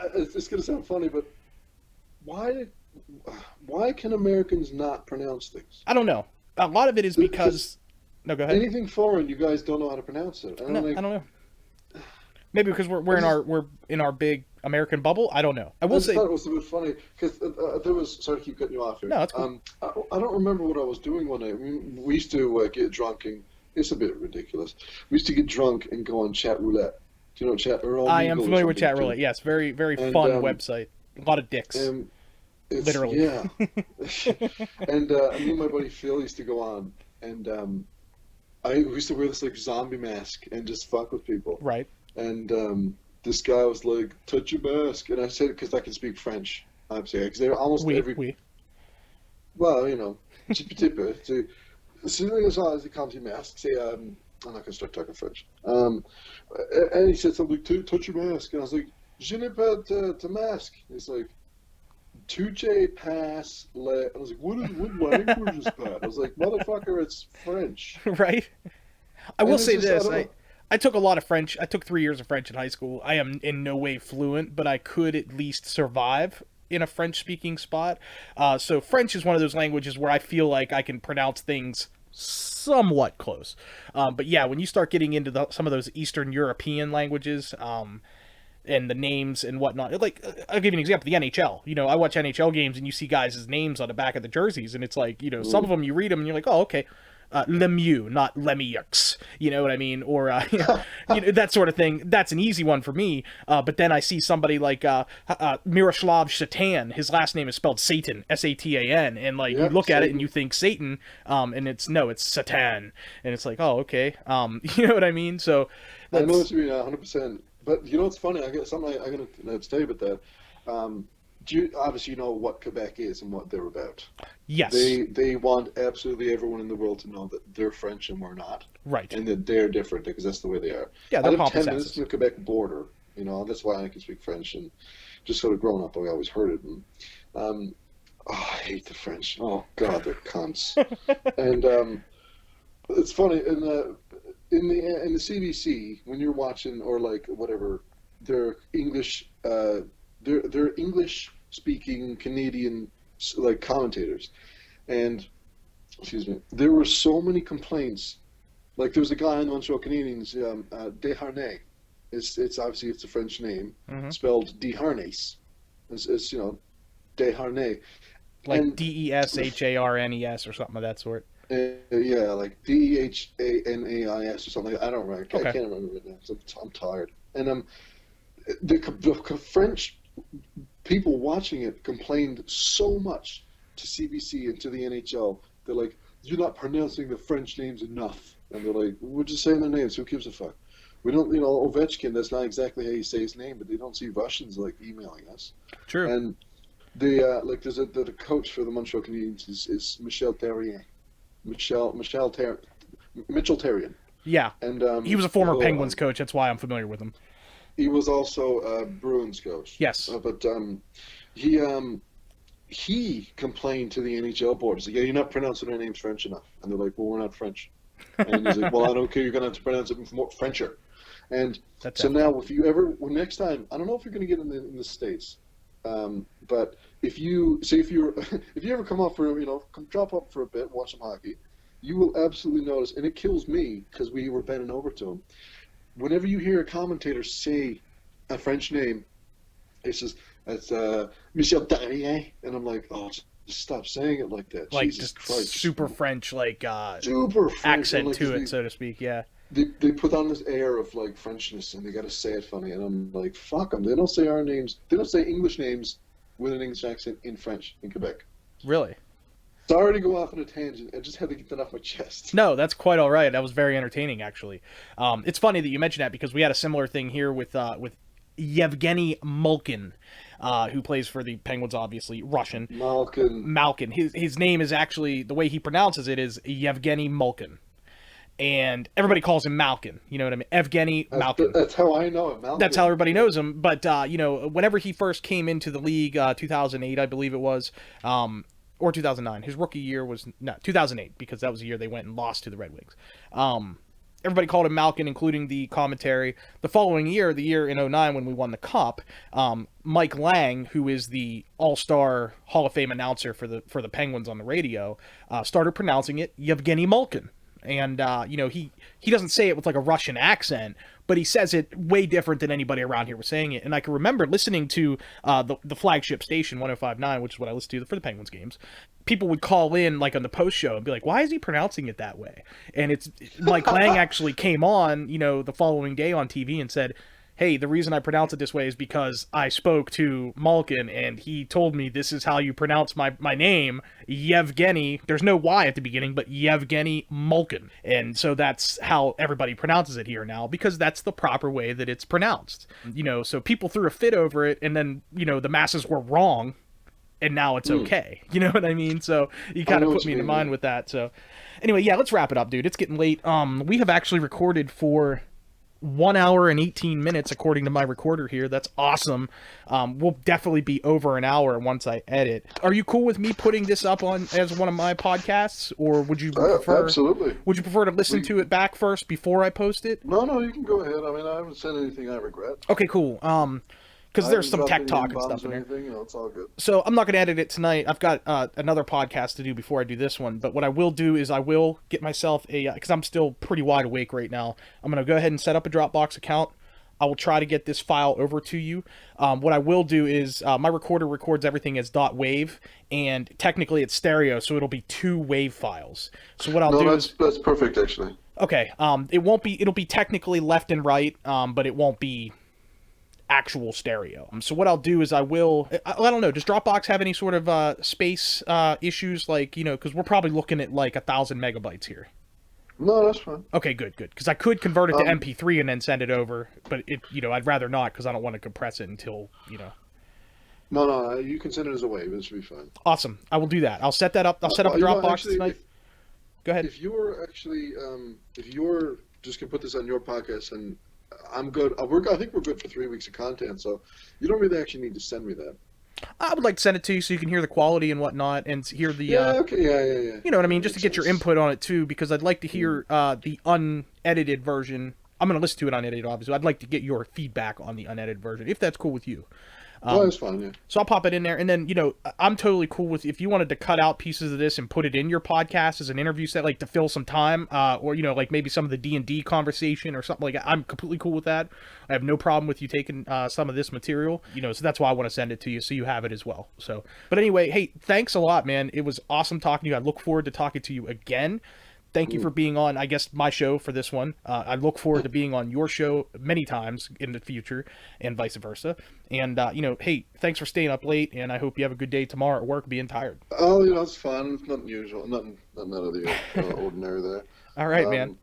going to sound funny, but why can Americans not pronounce things? I don't know. A lot of it is because no, go ahead. Anything foreign, you guys don't know how to pronounce it. I don't know. Maybe because we're in our big American bubble. I don't know. I will say thought it was a bit funny because there was. Sorry to keep cutting you off here. No, that's cool. I don't remember what I was doing one night. We used to get drunk, and it's a bit ridiculous. We used to get drunk and go on chat roulette. Do you know chat? I am familiar with chat roulette. Yes, very very fun website. A lot of dicks. Literally. Yeah. And me and my buddy Phil used to go on, and we used to wear this like zombie mask and just fuck with people. Right. And this guy was like, touch your mask. And I said, because I can speak French, I'm saying, because they're almost every... Well, petit peu. As soon as I come to your mask, say, I'm not going to start talking French. And he said something like, touch your mask. And I was like, je n'ai pas de masque. He's like, tu pass le... I was like, what language is that? I was like, motherfucker, it's French. Right? I will say this, I took a lot of French. I took 3 years of French in high school. I am in no way fluent, but I could at least survive in a French-speaking spot. So French is one of those languages where I feel like I can pronounce things somewhat close. But yeah, when you start getting into some of those Eastern European languages, and the names and whatnot. Like, I'll give you an example. The NHL. I watch NHL games and you see guys' names on the back of the jerseys, and it's like, some of them you read them and you're like, oh, okay. Lemieux, not Lemieux. You know what I mean? Or that sort of thing. That's an easy one for me. But then I see somebody like Miroslav Satan. His last name is spelled Satan, Satan, and like you look at it and you think Satan, and it's Satan, and it's like, oh, okay. You know what I mean? So I know what you mean, 100%. But you know what's funny? I got something I'm gonna tell you about that. Obviously you know what Quebec is and what they're about. Yes. They want absolutely everyone in the world to know that they're French and we're not. Right. And that they're different because that's the way they are. Yeah, I live 10 minutes from the Quebec border. That's why I can speak French, and just sort of growing up, I always heard it. And I hate the French. Oh God, they're cunts. And it's funny in the CBC when you're watching, or like whatever, they're English. They're English speaking Canadian like commentators, and excuse me, there were so many complaints. Like there was a guy on the Montreal Canadiens, Desharnais. It's obviously it's a French name, spelled Desharnais. It's Desharnais, like Desharnes or something of that sort. Yeah, like Dehanais or something. I don't remember. Okay. I can't remember it now. I'm tired. And the French people watching it complained so much to CBC and to the NHL. They're like, "You're not pronouncing the French names enough." And they're like, "We're just saying their names. Who gives a fuck? We don't, Ovechkin. That's not exactly how you say his name, but they don't see Russians like emailing us." True. And they there's the coach for the Montreal Canadiens is Michel Therrien. Mitchell Therrien. Yeah, and he was a former Penguins coach. That's why I'm familiar with him. He was also a Bruins coach. Yes, but he complained to the NHL board. He's like, "Yeah, you're not pronouncing our names French enough." And they're like, "Well, we're not French." And he's like, "Well, I don't care. You're gonna have to pronounce it more Frencher." And now, if you ever, next time, I don't know if you're gonna get in the States, but if you ever come up for come drop up for a bit, watch some hockey, you will absolutely notice, and it kills me because we were bending over to him. Whenever you hear a commentator say a French name, it's Michel Therrien, and I'm like, oh, just stop saying it like that. Like Jesus just Christ. super French, like super French, accent like, to it, so to speak. Yeah. They put on this air of like Frenchness, and they got to say it funny, and I'm like, fuck them. They don't say our names. They don't say English names with an English accent in French in Quebec. Really? Sorry to go off on a tangent. I just had to get that off my chest. No, that's quite all right. That was very entertaining, actually. It's funny that you mentioned that because we had a similar thing here with Yevgeny Malkin, who plays for the Penguins, obviously Russian. Malkin. His name is actually, the way he pronounces it is Yevgeny Malkin. And everybody calls him Malkin. You know what I mean? Evgeny Malkin. That's how I know him. Malkin. That's how everybody knows him. But, whenever he first came into the league, 2008, I believe it was, or 2009. His rookie year was, 2008, because that was the year they went and lost to the Red Wings. Everybody called him Malkin, including the commentary. The following year, the year in 2009 when we won the Cup, Mike Lang, who is the All-Star Hall of Fame announcer for the Penguins on the radio, started pronouncing it Yevgeny Malkin. And, he doesn't say it with like a Russian accent, but he says it way different than anybody around here was saying it. And I can remember listening to the flagship station, 105.9, which is what I listen to for the Penguins games. People would call in like on the post show and be like, why is he pronouncing it that way? And it's Mike Lang actually came on, the following day on TV and said, hey, the reason I pronounce it this way is because I spoke to Malkin and he told me this is how you pronounce my name, Yevgeny. There's no Y at the beginning, but Yevgeny Malkin. And so that's how everybody pronounces it here now because that's the proper way that it's pronounced. So people threw a fit over it and then, the masses were wrong and now it's okay. You know what I mean? So you kind of put me in mind with that. So anyway, yeah, let's wrap it up, dude. It's getting late. We have actually recorded for 1 hour and 18 minutes according to my recorder here. That's awesome. We'll definitely be over an hour once I edit. Are you cool with me putting this up on as one of my podcasts, or would you prefer absolutely would you prefer to listen to it back first before I post it? No, you can go ahead. I mean, I haven't said anything I regret. Okay, cool. because I there's haven't some dropped tech any talk and M-bombs stuff in or there. anything. It's all good. So I'm not going to edit it tonight. I've got another podcast to do before I do this one. But what I will do is I will get myself a, because I'm still pretty wide awake right now. I'm going to go ahead and set up a Dropbox account. I will try to get this file over to you. What I will do is my recorder records everything as .wave, and technically it's stereo, so it'll be 2 wave files. So what I'll No, do that's is, that's perfect actually. okay, it'll be technically left and right, but it won't be actual stereo. So what I'll do is I don't know, does Dropbox have any sort of space issues, like, because we're probably looking at like 1,000 MB here. No, that's fine. Okay, good, because I could convert it to Um, MP3 and then send it over, but I'd rather not, because I don't want to compress it until. no, you can send it as a wave. It should be fine. Awesome, I will do that. I'll set that up. I'll set up a Dropbox Actually, tonight. Go ahead. if you're actually, if you're just gonna put this on your podcast, and I'm good. I think we're good for 3 weeks of content, so you don't really actually need to send me that. I would like to send it to you so you can hear the quality and whatnot, and hear the. Yeah. Okay. Yeah. You know what I mean? That Just to makes get your sense. input on it too, because I'd like to hear the unedited version. I'm going to listen to it unedited, obviously. I'd like to get your feedback on the unedited version, if that's cool with you. No, that's fine. Yeah. So I'll pop it in there, and then I'm totally cool with if you wanted to cut out pieces of this and put it in your podcast as an interview set, like to fill some time, or like maybe some of the D&D conversation or something like that. I'm completely cool with that. I have no problem with you taking some of this material, so that's why I want to send it to you so you have it as well. So, but anyway, hey, thanks a lot, man. It was awesome talking to you. I look forward to talking to you again. Thank you for being on, I guess, my show for this one. I look forward to being on your show many times in the future, and vice versa. And, hey, thanks for staying up late, and I hope you have a good day tomorrow at work being tired. Oh, it's fine. It's nothing usual. Nothing out of the ordinary there. All right, man.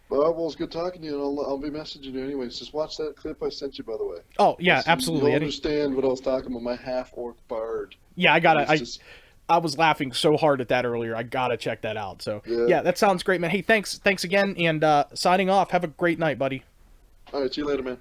Well, it's good talking to you, and I'll be messaging you anyways. Just watch that clip I sent you, by the way. Oh, yeah, So absolutely. you'll understand what I was talking about. My half-orc bard. Yeah, I got It's it. just- I was laughing so hard at that earlier. I got to check that out. So, yeah, that sounds great, man. Hey, thanks again, and signing off. Have a great night, buddy. All right, see you later, man.